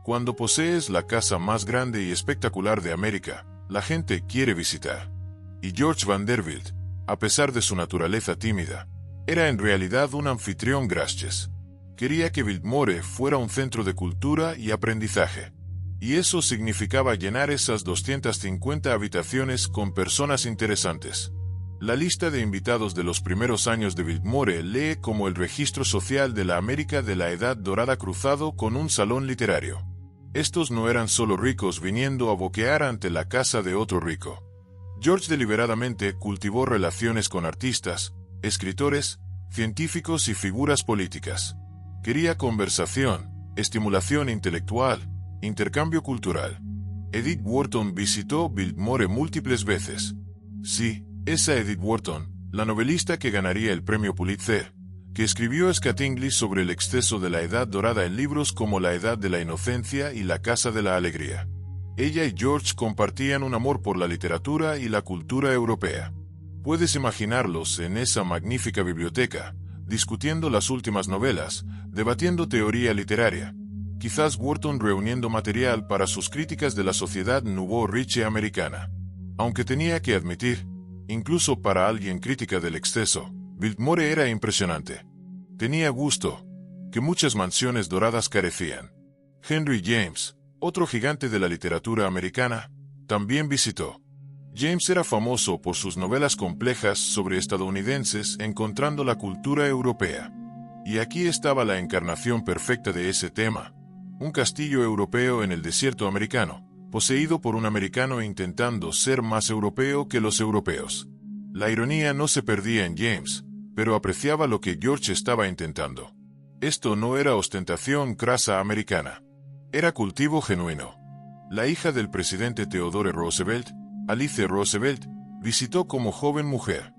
Speaker 1: Cuando posees la casa más grande y espectacular de América, la gente quiere visitar. Y George Vanderbilt, a pesar de su naturaleza tímida, era en realidad un anfitrión gracias. Quería que Biltmore fuera un centro de cultura y aprendizaje. Y eso significaba llenar esas 250 habitaciones con personas interesantes. La lista de invitados de los primeros años de Biltmore lee como el registro social de la América de la Edad Dorada cruzado con un salón literario. Estos no eran solo ricos viniendo a boquear ante la casa de otro rico. George deliberadamente cultivó relaciones con artistas, escritores, científicos y figuras políticas. Quería conversación, estimulación intelectual, intercambio cultural. Edith Wharton visitó Biltmore múltiples veces. Sí, esa Edith Wharton, la novelista que ganaría el premio Pulitzer, que escribió Scott English sobre el exceso de la Edad Dorada en libros como La Edad de la Inocencia y La Casa de la Alegría. Ella y George compartían un amor por la literatura y la cultura europea. Puedes imaginarlos en esa magnífica biblioteca, discutiendo las últimas novelas, debatiendo teoría literaria. Quizás Wharton reuniendo material para sus críticas de la sociedad nouveau riche americana. Aunque tenía que admitir, incluso para alguien crítica del exceso, Biltmore era impresionante. Tenía gusto, que muchas mansiones doradas carecían. Henry James, otro gigante de la literatura americana, también visitó. James era famoso por sus novelas complejas sobre estadounidenses encontrando la cultura europea. Y aquí estaba la encarnación perfecta de ese tema. Un castillo europeo en el desierto americano, poseído por un americano intentando ser más europeo que los europeos. La ironía no se perdía en James, pero apreciaba lo que George estaba intentando. Esto no era ostentación crasa americana. Era cultivo genuino. La hija del presidente Theodore Roosevelt, Alice Roosevelt, visitó como joven mujer.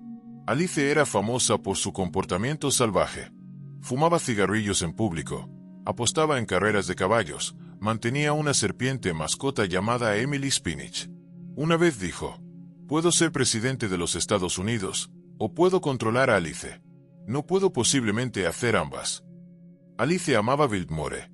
Speaker 1: Alice era famosa por su comportamiento salvaje. Fumaba cigarrillos en público, apostaba en carreras de caballos, mantenía una serpiente mascota llamada Emily Spinach. Una vez dijo, «Puedo ser presidente de los Estados Unidos, O puedo controlar a Alice. No puedo posiblemente hacer ambas. Alice amaba Biltmore.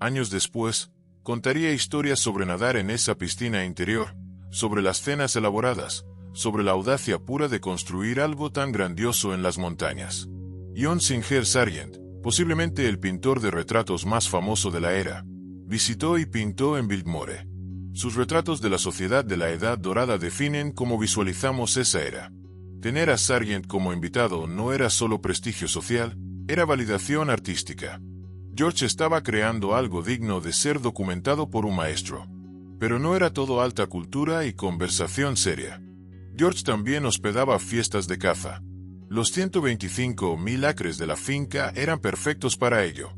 Speaker 1: Años después, contaría historias sobre nadar en esa piscina interior, sobre las cenas elaboradas, sobre la audacia pura de construir algo tan grandioso en las montañas. John Singer Sargent, posiblemente el pintor de retratos más famoso de la era, visitó y pintó en Biltmore. Sus retratos de la sociedad de la Edad Dorada definen cómo visualizamos esa era. Tener a Sargent como invitado no era solo prestigio social, era validación artística. George estaba creando algo digno de ser documentado por un maestro. Pero no era todo alta cultura y conversación seria. George también hospedaba fiestas de caza. Los 125,000 acres de la finca eran perfectos para ello.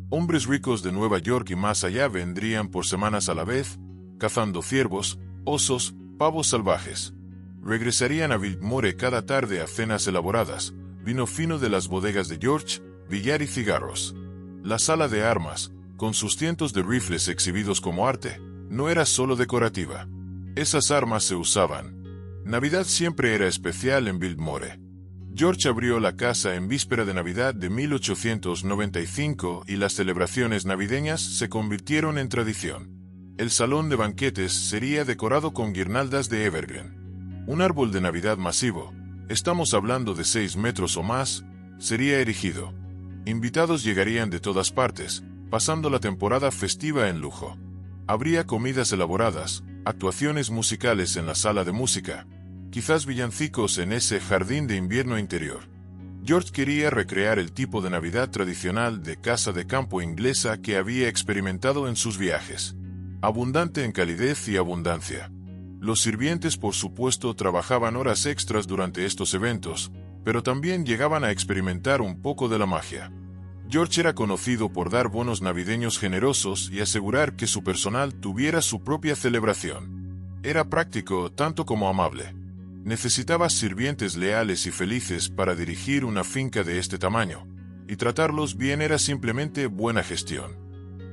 Speaker 1: Hombres ricos de Nueva York y más allá vendrían por semanas a la vez, cazando ciervos, osos, pavos salvajes. Regresarían a Biltmore cada tarde a cenas elaboradas, vino fino de las bodegas de George, billar y cigarros. La sala de armas, con sus cientos de rifles exhibidos como arte, no era solo decorativa. Esas armas se usaban. Navidad siempre era especial en Biltmore. George abrió la casa en víspera de Navidad de 1895 y las celebraciones navideñas se convirtieron en tradición. El salón de banquetes sería decorado con guirnaldas de evergreen. Un árbol de Navidad masivo, estamos hablando de 6 metros o más, sería erigido. Invitados llegarían de todas partes, pasando la temporada festiva en lujo. Habría comidas elaboradas, actuaciones musicales en la sala de música, quizás villancicos en ese jardín de invierno interior. George quería recrear el tipo de Navidad tradicional de casa de campo inglesa que había experimentado en sus viajes. Abundante en calidez y abundancia. Los sirvientes, por supuesto, trabajaban horas extras durante estos eventos, pero también llegaban a experimentar un poco de la magia. George era conocido por dar bonos navideños generosos y asegurar que su personal tuviera su propia celebración. Era práctico tanto como amable. Necesitaba sirvientes leales y felices para dirigir una finca de este tamaño, y tratarlos bien era simplemente buena gestión.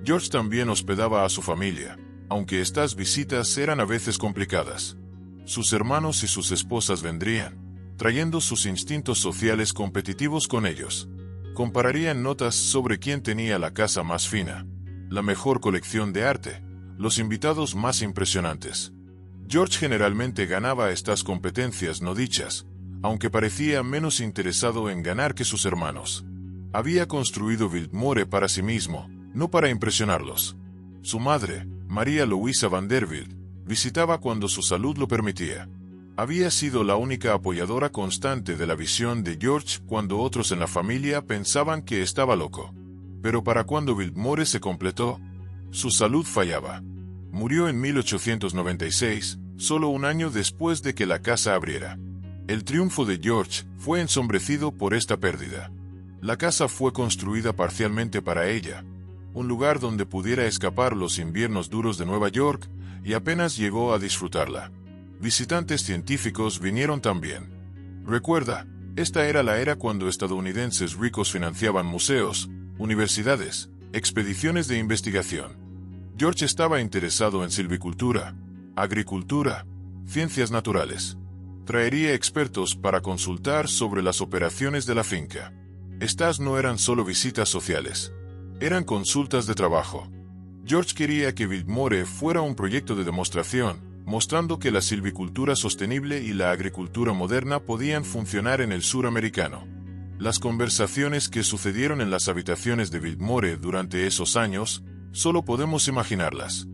Speaker 1: George también hospedaba a su familia, aunque estas visitas eran a veces complicadas. Sus hermanos y sus esposas vendrían, trayendo sus instintos sociales competitivos con ellos. Compararían notas sobre quién tenía la casa más fina, la mejor colección de arte, los invitados más impresionantes. George generalmente ganaba estas competencias no dichas, aunque parecía menos interesado en ganar que sus hermanos. Había construido Biltmore para sí mismo, no para impresionarlos. Su madre, María Luisa Vanderbilt, visitaba cuando su salud lo permitía. Había sido la única apoyadora constante de la visión de George cuando otros en la familia pensaban que estaba loco. Pero para cuando Biltmore se completó, su salud fallaba. Murió en 1896, solo un año después de que la casa abriera. El triunfo de George fue ensombrecido por esta pérdida. La casa fue construida parcialmente para ella, un lugar donde pudiera escapar los inviernos duros de Nueva York, y apenas llegó a disfrutarla. Visitantes científicos vinieron también. Recuerda, esta era la era cuando estadounidenses ricos financiaban museos, universidades, expediciones de investigación. George estaba interesado en silvicultura, agricultura, ciencias naturales. Traería expertos para consultar sobre las operaciones de la finca. Estas no eran solo visitas sociales. Eran consultas de trabajo. George quería que Biltmore fuera un proyecto de demostración, mostrando que la silvicultura sostenible y la agricultura moderna podían funcionar en el sur americano. Las conversaciones que sucedieron en las habitaciones de Biltmore durante esos años, solo podemos imaginarlas.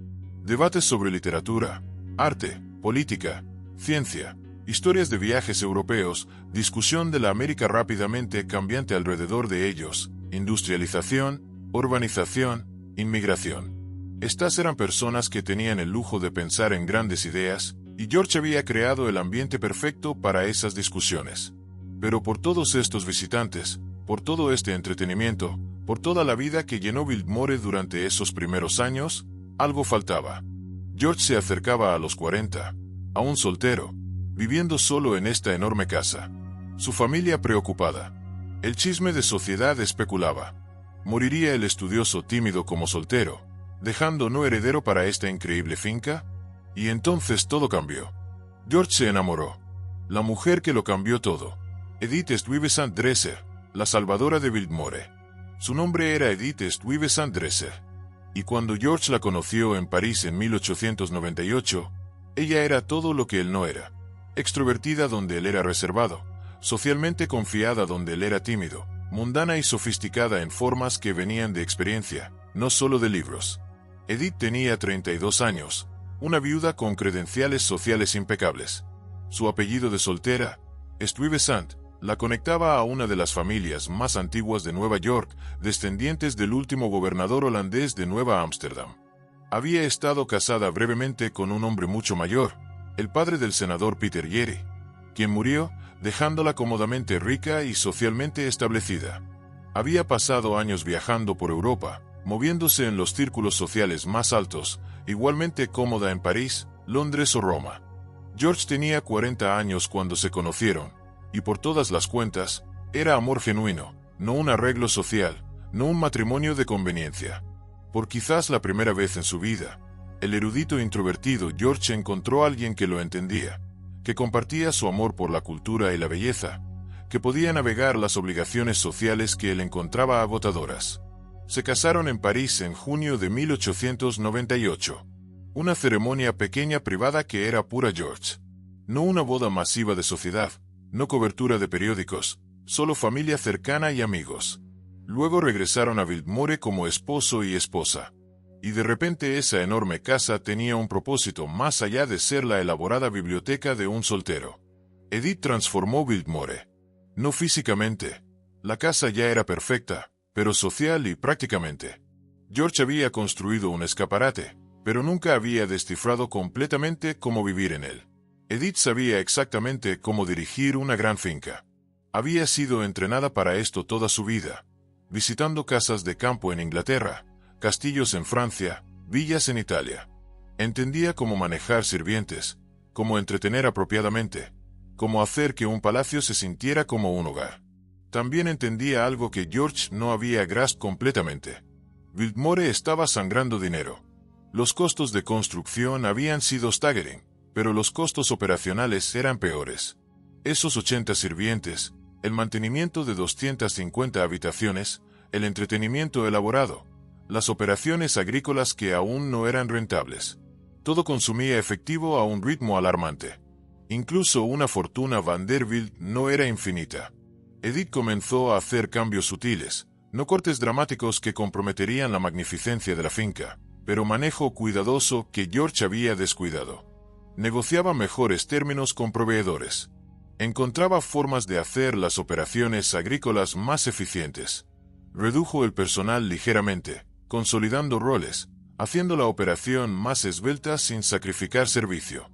Speaker 1: Debates sobre literatura, arte, política, ciencia, historias de viajes europeos, discusión de la América rápidamente cambiante alrededor de ellos, industrialización, urbanización, inmigración. Estas eran personas que tenían el lujo de pensar en grandes ideas, y George había creado el ambiente perfecto para esas discusiones. Pero por todos estos visitantes, por todo este entretenimiento, por toda la vida que llenó Biltmore durante esos primeros años, algo faltaba. George se acercaba a los 40, aún soltero, viviendo solo en esta enorme casa. Su familia preocupada. El chisme de sociedad especulaba. ¿Moriría el estudioso tímido como soltero, dejando no heredero para esta increíble finca? Y entonces todo cambió. George se enamoró. La mujer que lo cambió todo. Edith Stuyvesant Dresser, la salvadora de Biltmore. Su nombre era Edith Stuyvesant Dresser. Y cuando George la conoció en París en 1898, ella era todo lo que él no era. Extrovertida donde él era reservado, socialmente confiada donde él era tímido, mundana y sofisticada en formas que venían de experiencia, no solo de libros. Edith tenía 32 años, una viuda con credenciales sociales impecables. Su apellido de soltera, Stuyvesant, la conectaba a una de las familias más antiguas de Nueva York, descendientes del último gobernador holandés de Nueva Ámsterdam. Había estado casada brevemente con un hombre mucho mayor, el padre del senador Peter Gerry, quien murió, dejándola cómodamente rica y socialmente establecida. Había pasado años viajando por Europa, moviéndose en los círculos sociales más altos, igualmente cómoda en París, Londres o Roma. George tenía 40 años cuando se conocieron, y por todas las cuentas, era amor genuino, no un arreglo social, no un matrimonio de conveniencia. Por quizás la primera vez en su vida, el erudito introvertido George encontró a alguien que lo entendía, que compartía su amor por la cultura y la belleza, que podía navegar las obligaciones sociales que él encontraba agotadoras. Se casaron en París en junio de 1898. Una ceremonia pequeña privada que era pura George. No una boda masiva de sociedad, no cobertura de periódicos, solo familia cercana y amigos. Luego regresaron a Biltmore como esposo y esposa. Y de repente esa enorme casa tenía un propósito más allá de ser la elaborada biblioteca de un soltero. Edith transformó Biltmore. No físicamente. La casa ya era perfecta, pero social y prácticamente. George había construido un escaparate, pero nunca había descifrado completamente cómo vivir en él. Edith sabía exactamente cómo dirigir una gran finca. Había sido entrenada para esto toda su vida, visitando casas de campo en Inglaterra, castillos en Francia, villas en Italia. Entendía cómo manejar sirvientes, cómo entretener apropiadamente, cómo hacer que un palacio se sintiera como un hogar. También entendía algo que George no había graspado completamente. Biltmore estaba sangrando dinero. Los costos de construcción habían sido staggering, pero los costos operacionales eran peores. Esos 80 sirvientes, el mantenimiento de 250 habitaciones, el entretenimiento elaborado, las operaciones agrícolas que aún no eran rentables. Todo consumía efectivo a un ritmo alarmante. Incluso una fortuna Vanderbilt no era infinita. Edith comenzó a hacer cambios sutiles, no cortes dramáticos que comprometerían la magnificencia de la finca, pero manejo cuidadoso que George había descuidado. Negociaba mejores términos con proveedores. Encontraba formas de hacer las operaciones agrícolas más eficientes. Redujo el personal ligeramente, consolidando roles, haciendo la operación más esbelta sin sacrificar servicio.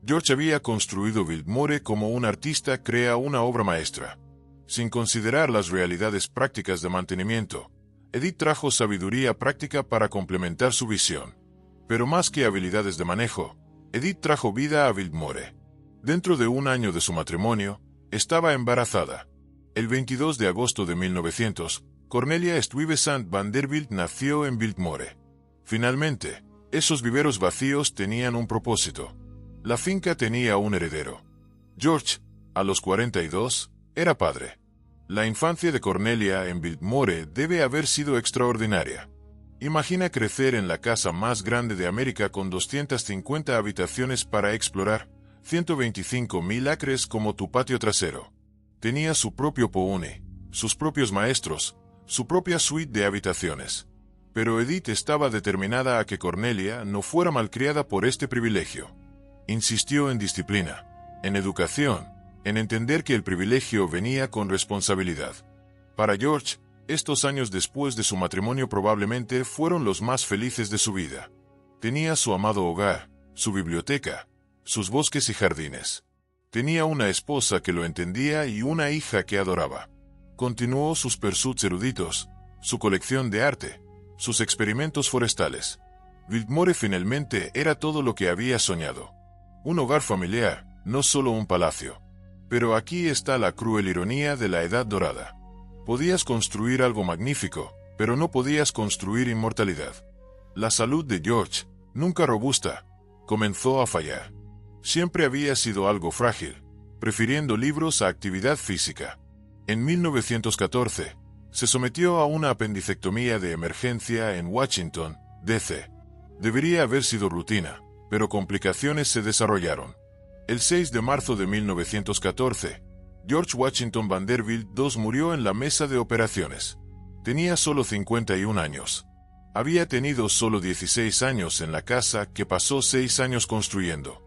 Speaker 1: George había construido Biltmore como un artista crea una obra maestra. Sin considerar las realidades prácticas de mantenimiento, Edith trajo sabiduría práctica para complementar su visión. Pero más que habilidades de manejo, Edith trajo vida a Biltmore. Dentro de un año de su matrimonio, estaba embarazada. El 22 de agosto de 1900, Cornelia Stuyvesant Vanderbilt nació en Biltmore. Finalmente, esos viveros vacíos tenían un propósito. La finca tenía un heredero. George, a los 42, era padre. La infancia de Cornelia en Biltmore debe haber sido extraordinaria. Imagina crecer en la casa más grande de América con 250 habitaciones para explorar, 125.000 acres como tu patio trasero. Tenía su propio pony, sus propios maestros, su propia suite de habitaciones. Pero Edith estaba determinada a que Cornelia no fuera malcriada por este privilegio. Insistió en disciplina, en educación, en entender que el privilegio venía con responsabilidad. Para George, estos años después de su matrimonio probablemente fueron los más felices de su vida. Tenía su amado hogar, su biblioteca, sus bosques y jardines. Tenía una esposa que lo entendía y una hija que adoraba. Continuó sus pursuits eruditos, su colección de arte, sus experimentos forestales. Biltmore finalmente era todo lo que había soñado. Un hogar familiar, no solo un palacio. Pero aquí está la cruel ironía de la Edad Dorada. Podías construir algo magnífico, pero no podías construir inmortalidad. La salud de George, nunca robusta, comenzó a fallar. Siempre había sido algo frágil, prefiriendo libros a actividad física. En 1914, se sometió a una apendicectomía de emergencia en Washington, D.C. Debería haber sido rutina, pero complicaciones se desarrollaron. El 6 de marzo de 1914, George Washington Vanderbilt II murió en la mesa de operaciones. Tenía solo 51 años. Había tenido solo 16 años en la casa que pasó 6 años construyendo.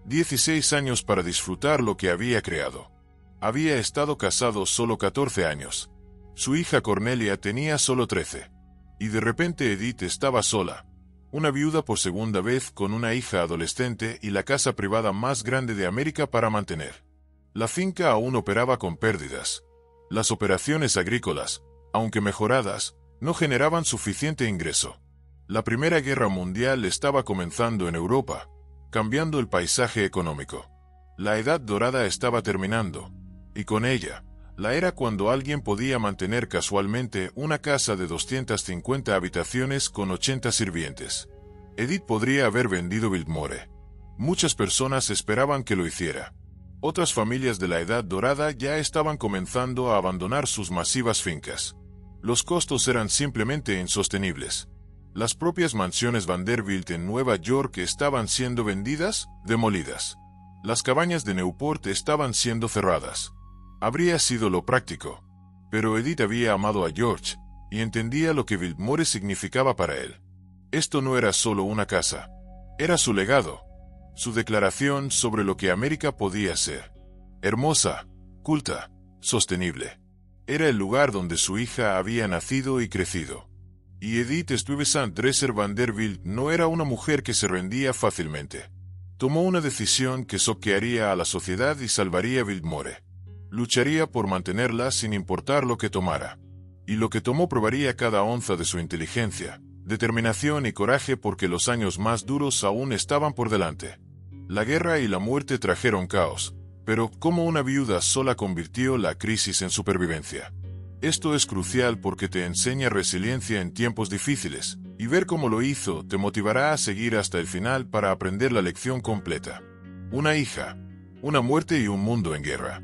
Speaker 1: 16 años para disfrutar lo que había creado. Había estado casado solo 14 años. Su hija Cornelia tenía solo 13. Y de repente Edith estaba sola. Una viuda por segunda vez con una hija adolescente y la casa privada más grande de América para mantener. La finca aún operaba con pérdidas. Las operaciones agrícolas, aunque mejoradas, no generaban suficiente ingreso. La Primera Guerra Mundial estaba comenzando en Europa, cambiando el paisaje económico. La Edad Dorada estaba terminando, y con ella, la era cuando alguien podía mantener casualmente una casa de 250 habitaciones con 80 sirvientes. Edith podría haber vendido Biltmore. Muchas personas esperaban que lo hiciera. Otras familias de la Edad Dorada ya estaban comenzando a abandonar sus masivas fincas. Los costos eran simplemente insostenibles. Las propias mansiones Vanderbilt en Nueva York estaban siendo vendidas, demolidas. Las cabañas de Newport estaban siendo cerradas. Habría sido lo práctico. Pero Edith había amado a George, y entendía lo que Biltmore significaba para él. Esto no era solo una casa. Era su legado. Su declaración sobre lo que América podía ser. Hermosa, culta, sostenible. Era el lugar donde su hija había nacido y crecido. Y Edith Stuyvesant Dresser Vanderbilt no era una mujer que se rendía fácilmente. Tomó una decisión que soquearía a la sociedad y salvaría Biltmore. Lucharía por mantenerla sin importar lo que tomara. Y lo que tomó probaría cada onza de su inteligencia, determinación y coraje porque los años más duros aún estaban por delante. La guerra y la muerte trajeron caos, pero cómo una viuda sola convirtió la crisis en supervivencia. Esto es crucial porque te enseña resiliencia en tiempos difíciles, y ver cómo lo hizo te motivará a seguir hasta el final para aprender la lección completa. Una hija, una muerte y un mundo en guerra.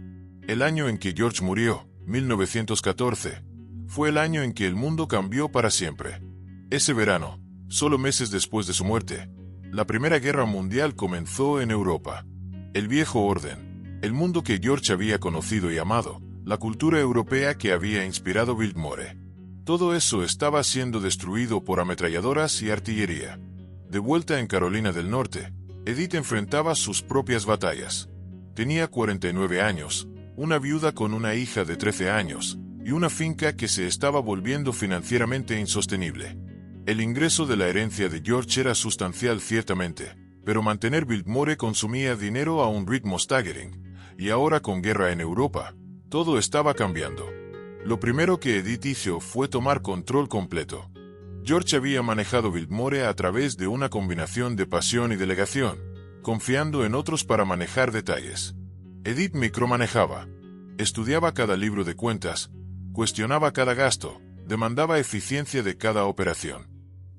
Speaker 1: El año en que George murió, 1914, fue el año en que el mundo cambió para siempre. Ese verano, solo meses después de su muerte, la Primera Guerra Mundial comenzó en Europa. El viejo orden, el mundo que George había conocido y amado, la cultura europea que había inspirado Biltmore. Todo eso estaba siendo destruido por ametralladoras y artillería. De vuelta en Carolina del Norte, Edith enfrentaba sus propias batallas. Tenía 49 años, una viuda con una hija de 13 años, y una finca que se estaba volviendo financieramente insostenible. El ingreso de la herencia de George era sustancial ciertamente, pero mantener Biltmore consumía dinero a un ritmo staggering, y ahora con guerra en Europa, todo estaba cambiando. Lo primero que Edith hizo fue tomar control completo. George había manejado Biltmore a través de una combinación de pasión y delegación, confiando en otros para manejar detalles. Edith micromanejaba. Estudiaba cada libro de cuentas, cuestionaba cada gasto, demandaba eficiencia de cada operación.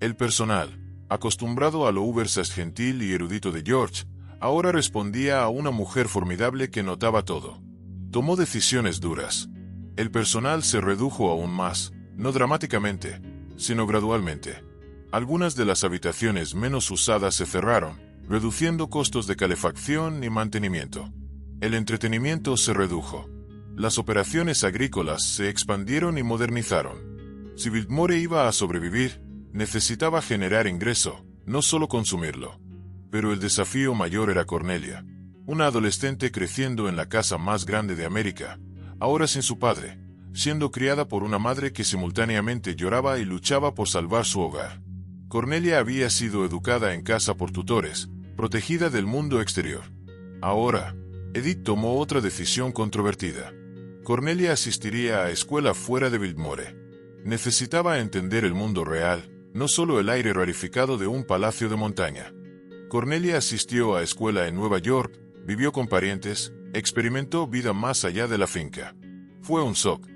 Speaker 1: El personal, acostumbrado a lo ubersas gentil y erudito de George, ahora respondía a una mujer formidable que notaba todo. Tomó decisiones duras. El personal se redujo aún más, no dramáticamente, sino gradualmente. Algunas de las habitaciones menos usadas se cerraron, reduciendo costos de calefacción y mantenimiento. El entretenimiento se redujo. Las operaciones agrícolas se expandieron y modernizaron. Si Biltmore iba a sobrevivir, necesitaba generar ingreso, no solo consumirlo. Pero el desafío mayor era Cornelia, una adolescente creciendo en la casa más grande de América, ahora sin su padre, siendo criada por una madre que simultáneamente lloraba y luchaba por salvar su hogar. Cornelia había sido educada en casa por tutores, protegida del mundo exterior. Ahora, Edith tomó otra decisión controvertida. Cornelia asistiría a escuela fuera de Biltmore. Necesitaba entender el mundo real, no solo el aire rarificado de un palacio de montaña. Cornelia asistió a escuela en Nueva York, vivió con parientes, experimentó vida más allá de la finca. Fue un shock.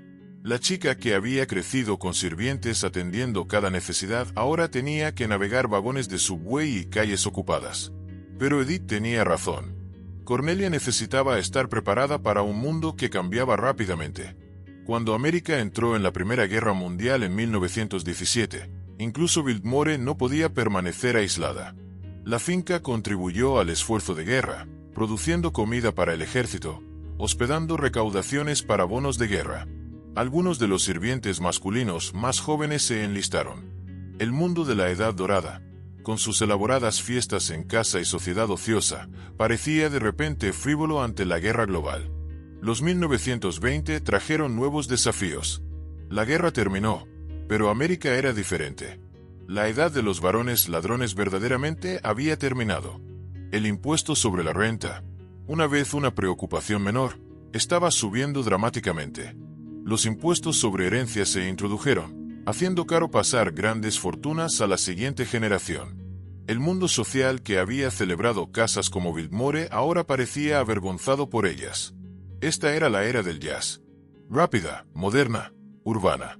Speaker 1: La chica que había crecido con sirvientes atendiendo cada necesidad ahora tenía que navegar vagones de subway y calles ocupadas. Pero Edith tenía razón. Cornelia necesitaba estar preparada para un mundo que cambiaba rápidamente. Cuando América entró en la Primera Guerra Mundial en 1917, incluso Biltmore no podía permanecer aislada. La finca contribuyó al esfuerzo de guerra, produciendo comida para el ejército, hospedando recaudaciones para bonos de guerra. Algunos de los sirvientes masculinos más jóvenes se enlistaron. El mundo de la Edad Dorada, con sus elaboradas fiestas en casa y sociedad ociosa, parecía de repente frívolo ante la guerra global. Los 1920 trajeron nuevos desafíos. La guerra terminó, pero América era diferente. La edad de los varones ladrones verdaderamente había terminado. El impuesto sobre la renta, una vez una preocupación menor, estaba subiendo dramáticamente. Los impuestos sobre herencias se introdujeron, haciendo caro pasar grandes fortunas a la siguiente generación. El mundo social que había celebrado casas como Biltmore ahora parecía avergonzado por ellas. Esta era la era del jazz. Rápida, moderna, urbana.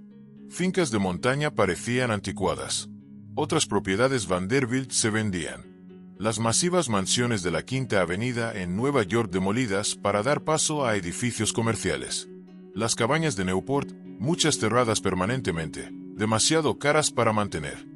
Speaker 1: Fincas de montaña parecían anticuadas. Otras propiedades Vanderbilt se vendían. Las masivas mansiones de la Quinta Avenida en Nueva York demolidas para dar paso a edificios comerciales. Las cabañas de Newport, muchas cerradas permanentemente, demasiado caras para mantener.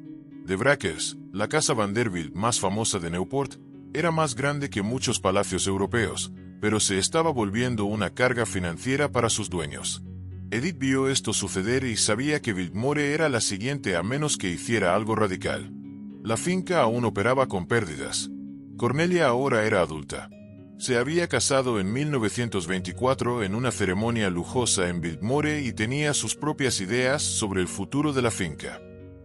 Speaker 1: De Brackers, la casa Vanderbilt más famosa de Newport, era más grande que muchos palacios europeos, pero se estaba volviendo una carga financiera para sus dueños. Edith vio esto suceder y sabía que Biltmore era la siguiente a menos que hiciera algo radical. La finca aún operaba con pérdidas. Cornelia ahora era adulta. Se había casado en 1924 en una ceremonia lujosa en Biltmore y tenía sus propias ideas sobre el futuro de la finca.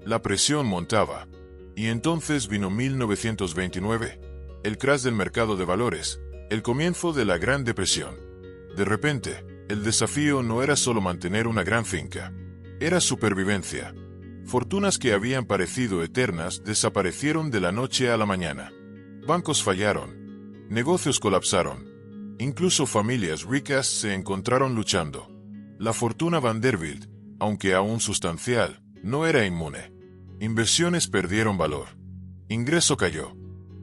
Speaker 1: La presión montaba. Y entonces vino 1929, el crash del mercado de valores, el comienzo de la Gran Depresión. De repente, el desafío no era solo mantener una gran finca. Era supervivencia. Fortunas que habían parecido eternas desaparecieron de la noche a la mañana. Bancos fallaron. Negocios colapsaron. Incluso familias ricas se encontraron luchando. La fortuna Vanderbilt, aunque aún sustancial, no era inmune. Inversiones perdieron valor. Ingreso cayó.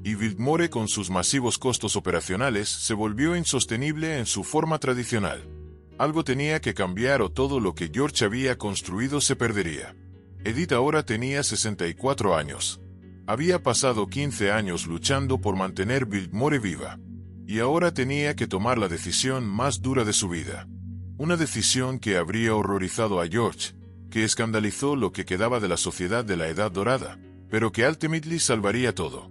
Speaker 1: Y Biltmore con sus masivos costos operacionales se volvió insostenible en su forma tradicional. Algo tenía que cambiar o todo lo que George había construido se perdería. Edith ahora tenía 64 años. Había pasado 15 años luchando por mantener Biltmore viva. Y ahora tenía que tomar la decisión más dura de su vida. Una decisión que habría horrorizado a George, que escandalizó lo que quedaba de la sociedad de la Edad Dorada, pero que ultimately salvaría todo.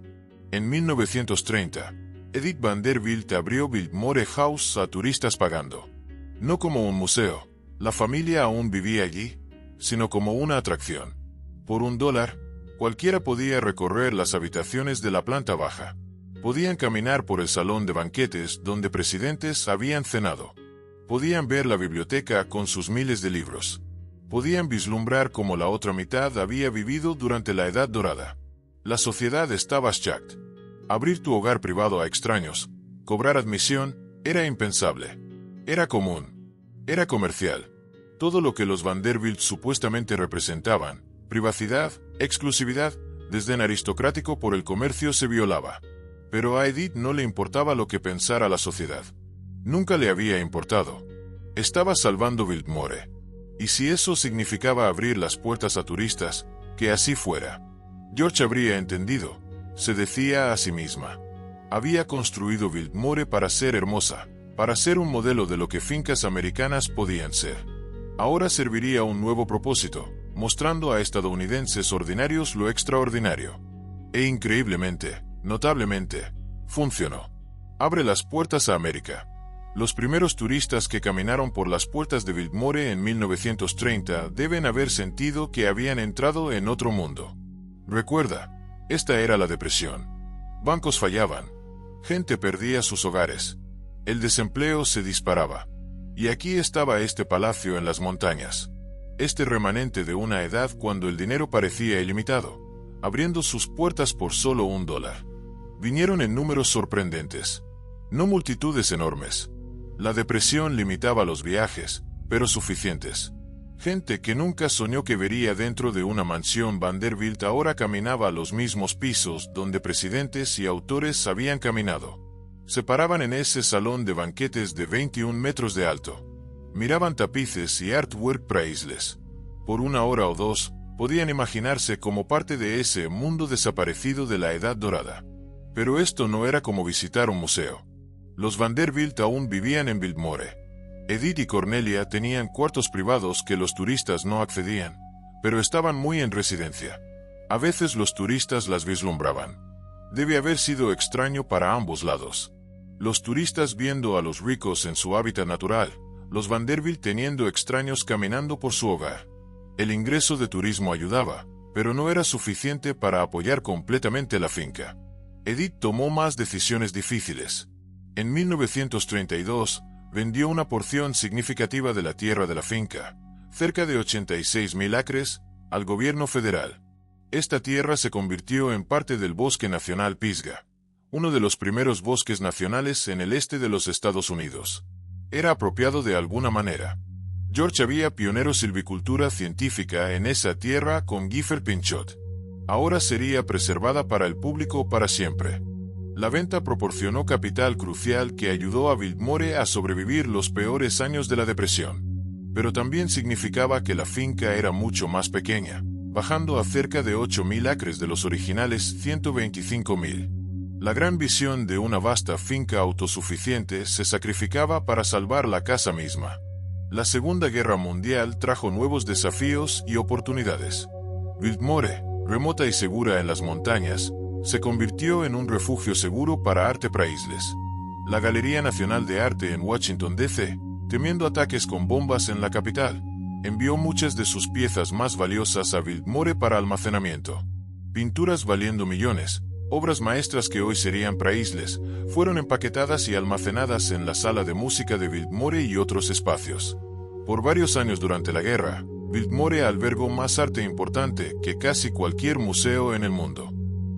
Speaker 1: En 1930, Edith Vanderbilt abrió Biltmore House a turistas pagando. No como un museo, la familia aún vivía allí, sino como una atracción. Por $1, cualquiera podía recorrer las habitaciones de la planta baja. Podían caminar por el salón de banquetes donde presidentes habían cenado. Podían ver la biblioteca con sus miles de libros. Podían vislumbrar cómo la otra mitad había vivido durante la Edad Dorada. La sociedad estaba shocked. Abrir tu hogar privado a extraños, cobrar admisión, era impensable. Era común. Era comercial. Todo lo que los Vanderbilt supuestamente representaban, privacidad, exclusividad, desdén aristocrático por el comercio se violaba. Pero a Edith no le importaba lo que pensara la sociedad. Nunca le había importado. Estaba salvando Biltmore. Y si eso significaba abrir las puertas a turistas, que así fuera. George habría entendido, se decía a sí misma. Había construido Biltmore para ser hermosa, para ser un modelo de lo que fincas americanas podían ser. Ahora serviría un nuevo propósito, mostrando a estadounidenses ordinarios lo extraordinario. E increíblemente, notablemente, funcionó. Abre las puertas a América. Los primeros turistas que caminaron por las puertas de Biltmore en 1930 deben haber sentido que habían entrado en otro mundo. Recuerda, esta era la depresión. Bancos fallaban. Gente perdía sus hogares. El desempleo se disparaba. Y aquí estaba este palacio en las montañas. Este remanente de una edad cuando el dinero parecía ilimitado, abriendo sus puertas por solo $1. Vinieron en números sorprendentes. No multitudes enormes. La depresión limitaba los viajes, pero suficientes. Gente que nunca soñó que vería dentro de una mansión Vanderbilt ahora caminaba a los mismos pisos donde presidentes y autores habían caminado. Se paraban en ese salón de banquetes de 21 metros de alto. Miraban tapices y artwork priceless. Por una hora o dos, podían imaginarse como parte de ese mundo desaparecido de la Edad Dorada. Pero esto no era como visitar un museo. Los Vanderbilt aún vivían en Biltmore. Edith y Cornelia tenían cuartos privados que los turistas no accedían, pero estaban muy en residencia. A veces los turistas las vislumbraban. Debe haber sido extraño para ambos lados. Los turistas viendo a los ricos en su hábitat natural, los Vanderbilt teniendo extraños caminando por su hogar. El ingreso de turismo ayudaba, pero no era suficiente para apoyar completamente la finca. Edith tomó más decisiones difíciles. En 1932, vendió una porción significativa de la tierra de la finca, cerca de 86.000 acres, al gobierno federal. Esta tierra se convirtió en parte del Bosque Nacional Pisgah, uno de los primeros bosques nacionales en el este de los Estados Unidos. Era apropiado de alguna manera. George había pionero silvicultura científica en esa tierra con Gifford Pinchot. Ahora sería preservada para el público para siempre. La venta proporcionó capital crucial que ayudó a Biltmore a sobrevivir los peores años de la depresión. Pero también significaba que la finca era mucho más pequeña, bajando a cerca de 8.000 acres de los originales 125.000. La gran visión de una vasta finca autosuficiente se sacrificaba para salvar la casa misma. La Segunda Guerra Mundial trajo nuevos desafíos y oportunidades. Biltmore, remota y segura en las montañas, se convirtió en un refugio seguro para arte priceless. La Galería Nacional de Arte en Washington, D.C., temiendo ataques con bombas en la capital, envió muchas de sus piezas más valiosas a Biltmore para almacenamiento. Pinturas valiendo millones, obras maestras que hoy serían priceless, fueron empaquetadas y almacenadas en la sala de música de Biltmore y otros espacios. Por varios años durante la guerra, Biltmore albergó más arte importante que casi cualquier museo en el mundo.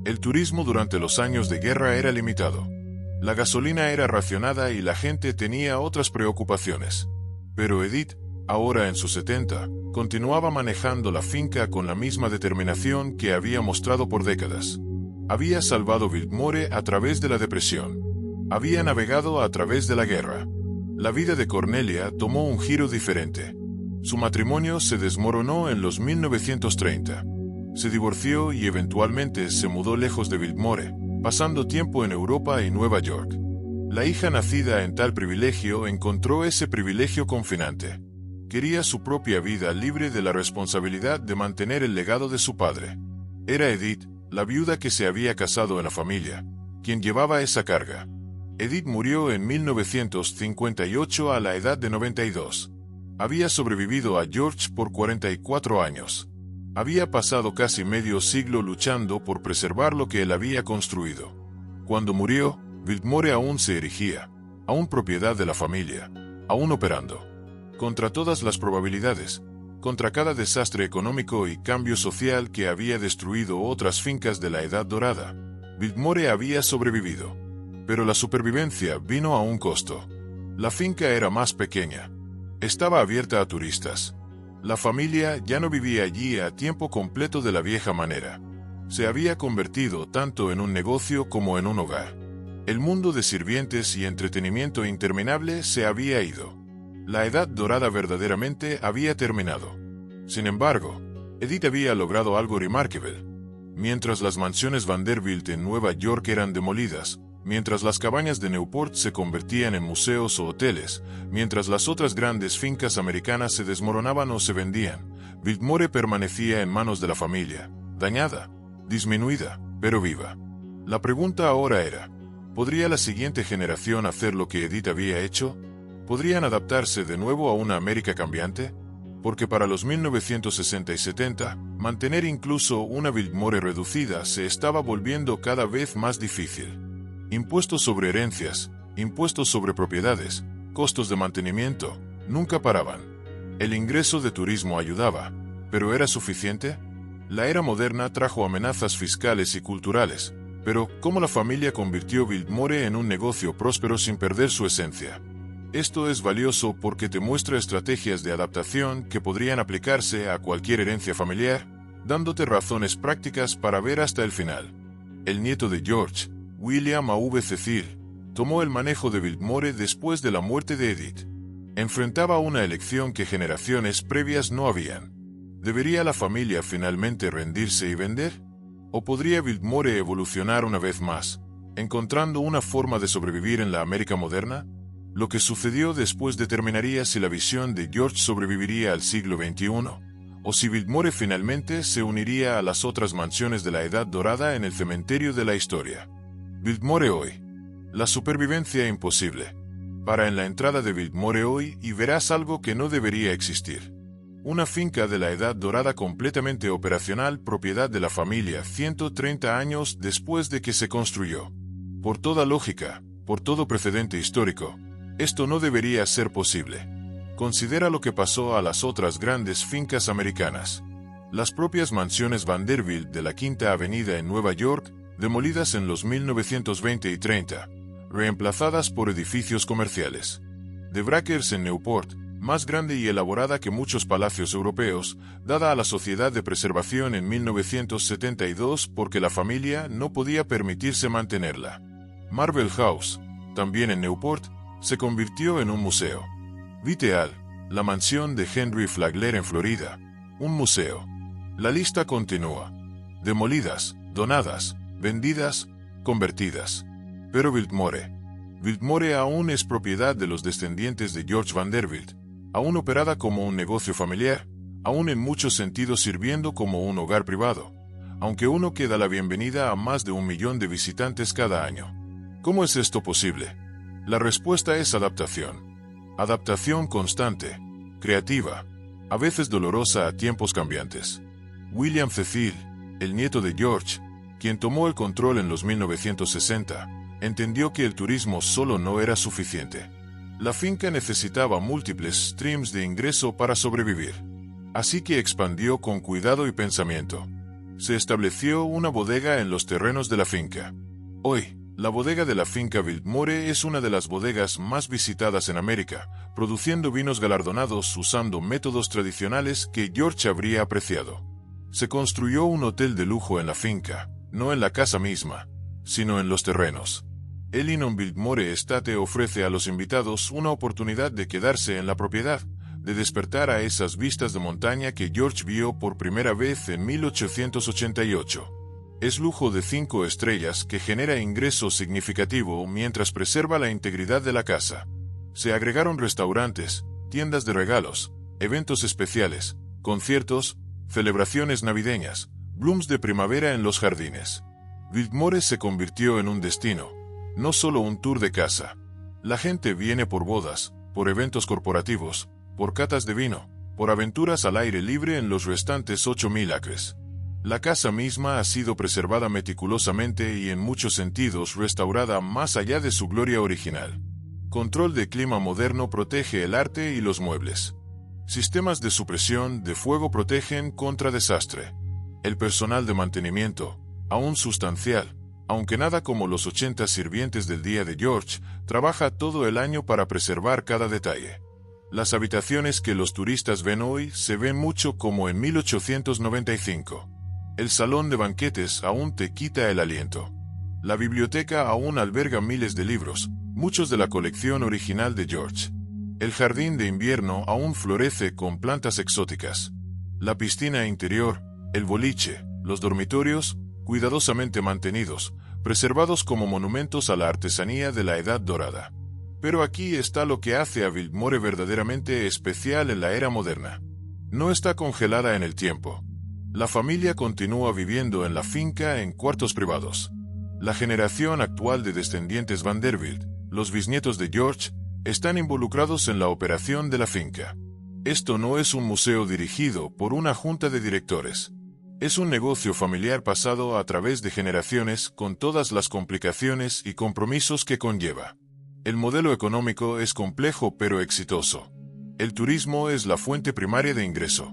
Speaker 1: El turismo durante los años de guerra era limitado. La gasolina era racionada y la gente tenía otras preocupaciones. Pero Edith, ahora en sus 70, continuaba manejando la finca con la misma determinación que había mostrado por décadas. Había salvado Biltmore a través de la depresión. Había navegado a través de la guerra. La vida de Cornelia tomó un giro diferente. Su matrimonio se desmoronó en los 1930. Se divorció y eventualmente se mudó lejos de Biltmore, pasando tiempo en Europa y Nueva York. La hija nacida en tal privilegio encontró ese privilegio confinante. Quería su propia vida libre de la responsabilidad de mantener el legado de su padre. Era Edith, la viuda que se había casado en la familia, quien llevaba esa carga. Edith murió en 1958 a la edad de 92. Había sobrevivido a George por 44 años. Había pasado casi medio siglo luchando por preservar lo que él había construido. Cuando murió, Biltmore aún se erigía, aún propiedad de la familia, aún operando. Contra todas las probabilidades, contra cada desastre económico y cambio social que había destruido otras fincas de la Edad Dorada, Biltmore había sobrevivido. Pero la supervivencia vino a un costo. La finca era más pequeña. Estaba abierta a turistas. La familia ya no vivía allí a tiempo completo de la vieja manera. Se había convertido tanto en un negocio como en un hogar. El mundo de sirvientes y entretenimiento interminable se había ido. La Edad Dorada verdaderamente había terminado. Sin embargo, Edith había logrado algo remarkable. Mientras las mansiones Vanderbilt en Nueva York eran demolidas, mientras las cabañas de Newport se convertían en museos o hoteles, mientras las otras grandes fincas americanas se desmoronaban o se vendían, Biltmore permanecía en manos de la familia, dañada, disminuida, pero viva. La pregunta ahora era, ¿podría la siguiente generación hacer lo que Edith había hecho? ¿Podrían adaptarse de nuevo a una América cambiante? Porque para los 1960 y 70, mantener incluso una Biltmore reducida se estaba volviendo cada vez más difícil. Impuestos sobre herencias, impuestos sobre propiedades, costos de mantenimiento, nunca paraban. El ingreso de turismo ayudaba, ¿pero era suficiente? La era moderna trajo amenazas fiscales y culturales, pero ¿cómo la familia convirtió Biltmore en un negocio próspero sin perder su esencia? Esto es valioso porque te muestra estrategias de adaptación que podrían aplicarse a cualquier herencia familiar, dándote razones prácticas para ver hasta el final. El nieto de George, William A.V. Cecil, Tomó el manejo de Biltmore después de la muerte de Edith. Enfrentaba una elección que generaciones previas no habían. ¿Debería la familia finalmente rendirse y vender? ¿O podría Biltmore evolucionar una vez más, encontrando una forma de sobrevivir en la América moderna? Lo que sucedió después determinaría si la visión de George sobreviviría al siglo XXI, o si Biltmore finalmente se uniría a las otras mansiones de la Edad Dorada en el cementerio de la historia. Biltmore hoy. La supervivencia imposible. Para en la entrada de Biltmore hoy y verás algo que no debería existir. Una finca de la Edad Dorada completamente operacional, propiedad de la familia 130 años después de que se construyó. Por toda lógica, por todo precedente histórico, esto no debería ser posible. Considera lo que pasó a las otras grandes fincas americanas. Las propias mansiones Vanderbilt de la Quinta Avenida en Nueva York, demolidas en los 1920 y 30, reemplazadas por edificios comerciales. De Brackers en Newport, más grande y elaborada que muchos palacios europeos, dada a la Sociedad de Preservación en 1972 porque la familia no podía permitirse mantenerla. Marble House, también en Newport, se convirtió en un museo. Viteal, la mansión de Henry Flagler en Florida, un museo. La lista continúa. Demolidas, donadas, vendidas, convertidas. Pero Biltmore aún es propiedad de los descendientes de George Vanderbilt, aún operada como un negocio familiar, aún en muchos sentidos sirviendo como un hogar privado, aunque uno que da la bienvenida a más de 1 millón de visitantes cada año. ¿Cómo es esto posible? La respuesta es adaptación. Adaptación constante, creativa, a veces dolorosa a tiempos cambiantes. William Cecil, el nieto de George, quien tomó el control en los 1960, entendió que el turismo solo no era suficiente. La finca necesitaba múltiples streams de ingreso para sobrevivir. Así que expandió con cuidado y pensamiento. Se estableció una bodega en los terrenos de la finca. Hoy, la bodega de la finca Biltmore es una de las bodegas más visitadas en América, produciendo vinos galardonados usando métodos tradicionales que George habría apreciado. Se construyó un hotel de lujo en la finca, no en la casa misma, sino en los terrenos. El Inn on Biltmore Estate ofrece a los invitados una oportunidad de quedarse en la propiedad, de despertar a esas vistas de montaña que George vio por primera vez en 1888. Es lujo de 5 estrellas que genera ingreso significativo mientras preserva la integridad de la casa. Se agregaron restaurantes, tiendas de regalos, eventos especiales, conciertos, celebraciones navideñas, blooms de primavera en los jardines. Biltmore se convirtió en un destino, no solo un tour de casa. La gente viene por bodas, por eventos corporativos, por catas de vino, por aventuras al aire libre en los restantes 8.000 acres. La casa misma ha sido preservada meticulosamente y en muchos sentidos restaurada más allá de su gloria original. Control de clima moderno protege el arte y los muebles. Sistemas de supresión de fuego protegen contra desastre. El personal de mantenimiento, aún sustancial, aunque nada como los 80 sirvientes del día de George, trabaja todo el año para preservar cada detalle. Las habitaciones que los turistas ven hoy se ven mucho como en 1895. El salón de banquetes aún te quita el aliento. La biblioteca aún alberga miles de libros, muchos de la colección original de George. El jardín de invierno aún florece con plantas exóticas. La piscina interior, el boliche, los dormitorios, cuidadosamente mantenidos, preservados como monumentos a la artesanía de la Edad Dorada. Pero aquí está lo que hace a Biltmore verdaderamente especial en la era moderna. No está congelada en el tiempo. La familia continúa viviendo en la finca en cuartos privados. La generación actual de descendientes Vanderbilt, los bisnietos de George, están involucrados en la operación de la finca. Esto no es un museo dirigido por una junta de directores. Es un negocio familiar pasado a través de generaciones con todas las complicaciones y compromisos que conlleva. El modelo económico es complejo pero exitoso. El turismo es la fuente primaria de ingreso.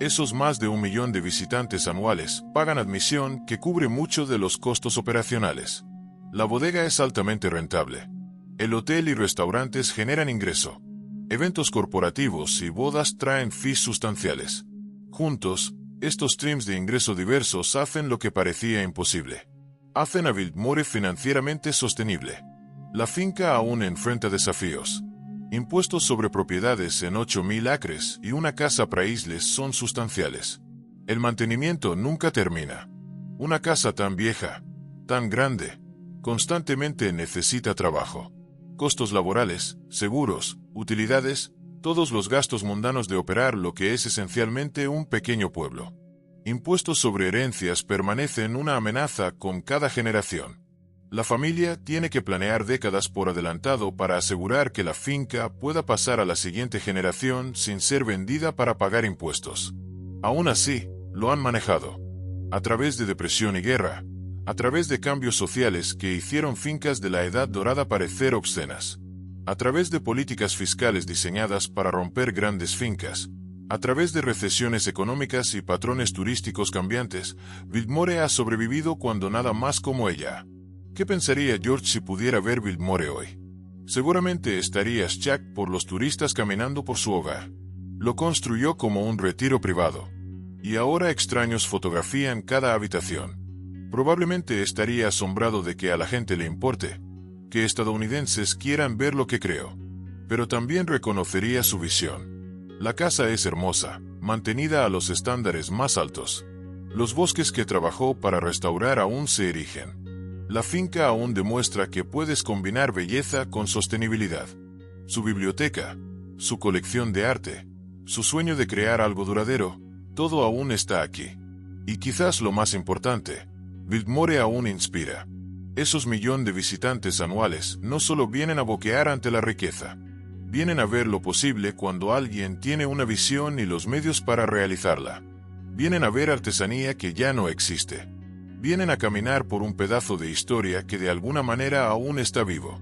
Speaker 1: Esos más de 1 millón de visitantes anuales pagan admisión que cubre mucho de los costos operacionales. La bodega es altamente rentable. El hotel y restaurantes generan ingreso. Eventos corporativos y bodas traen fees sustanciales. Juntos, estos streams de ingreso diversos hacen lo que parecía imposible. Hacen a Biltmore financieramente sostenible. La finca aún enfrenta desafíos. Impuestos sobre propiedades en 8.000 acres y una casa para islas son sustanciales. El mantenimiento nunca termina. Una casa tan vieja, tan grande, constantemente necesita trabajo. Costos laborales, seguros, utilidades, todos los gastos mundanos de operar lo que es esencialmente un pequeño pueblo. Impuestos sobre herencias permanecen una amenaza con cada generación. La familia tiene que planear décadas por adelantado para asegurar que la finca pueda pasar a la siguiente generación sin ser vendida para pagar impuestos. Aún así, lo han manejado. A través de depresión y guerra, a través de cambios sociales que hicieron fincas de la Edad Dorada parecer obscenas, a través de políticas fiscales diseñadas para romper grandes fincas, a través de recesiones económicas y patrones turísticos cambiantes, Biltmore ha sobrevivido cuando nada más como ella. ¿Qué pensaría George si pudiera ver Biltmore hoy? Seguramente estaría shock por los turistas caminando por su hogar. Lo construyó como un retiro privado. Y ahora extraños fotografían cada habitación. Probablemente estaría asombrado de que a la gente le importe, que estadounidenses quieran ver lo que creo. Pero también reconocería su visión. La casa es hermosa, mantenida a los estándares más altos. Los bosques que trabajó para restaurar aún se erigen. La finca aún demuestra que puedes combinar belleza con sostenibilidad. Su biblioteca, su colección de arte, su sueño de crear algo duradero, todo aún está aquí. Y quizás lo más importante, Biltmore aún inspira. Esos millones de visitantes anuales no solo vienen a boquear ante la riqueza, vienen a ver lo posible cuando alguien tiene una visión y los medios para realizarla. Vienen a ver artesanía que ya no existe. Vienen a caminar por un pedazo de historia que de alguna manera aún está vivo.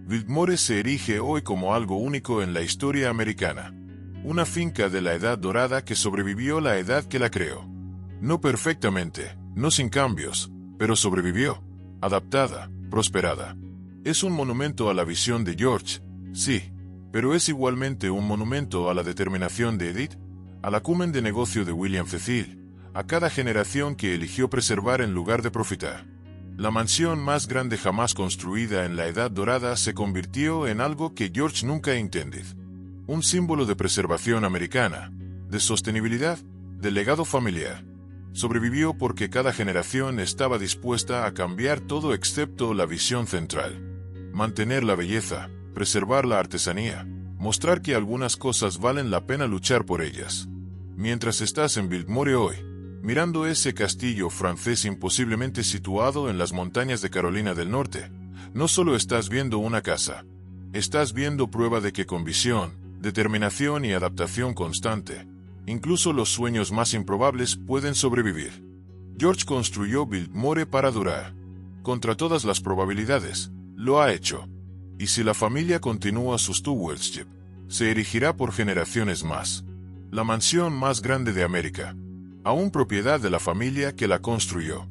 Speaker 1: Biltmore se erige hoy como algo único en la historia americana. Una finca de la Edad Dorada que sobrevivió la edad que la creó. No perfectamente, no sin cambios, pero sobrevivió, adaptada, prosperada. Es un monumento a la visión de George, sí, pero es igualmente un monumento a la determinación de Edith, al acumen de negocio de William Cecil, a cada generación que eligió preservar en lugar de profitar. La mansión más grande jamás construida en la Edad Dorada se convirtió en algo que George nunca entendió. Un símbolo de preservación americana, de sostenibilidad, de legado familiar. Sobrevivió porque cada generación estaba dispuesta a cambiar todo excepto la visión central. Mantener la belleza, preservar la artesanía, mostrar que algunas cosas valen la pena luchar por ellas. Mientras estás en Biltmore hoy, mirando ese castillo francés imposiblemente situado en las montañas de Carolina del Norte, no solo estás viendo una casa, estás viendo prueba de que con visión, determinación y adaptación constante, incluso los sueños más improbables pueden sobrevivir. George construyó Biltmore para durar. Contra todas las probabilidades, lo ha hecho. Y si la familia continúa su stewardship, se erigirá por generaciones más. La mansión más grande de América, aún propiedad de la familia que la construyó,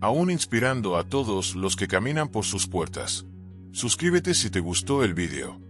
Speaker 1: aún inspirando a todos los que caminan por sus puertas. Suscríbete si te gustó el vídeo.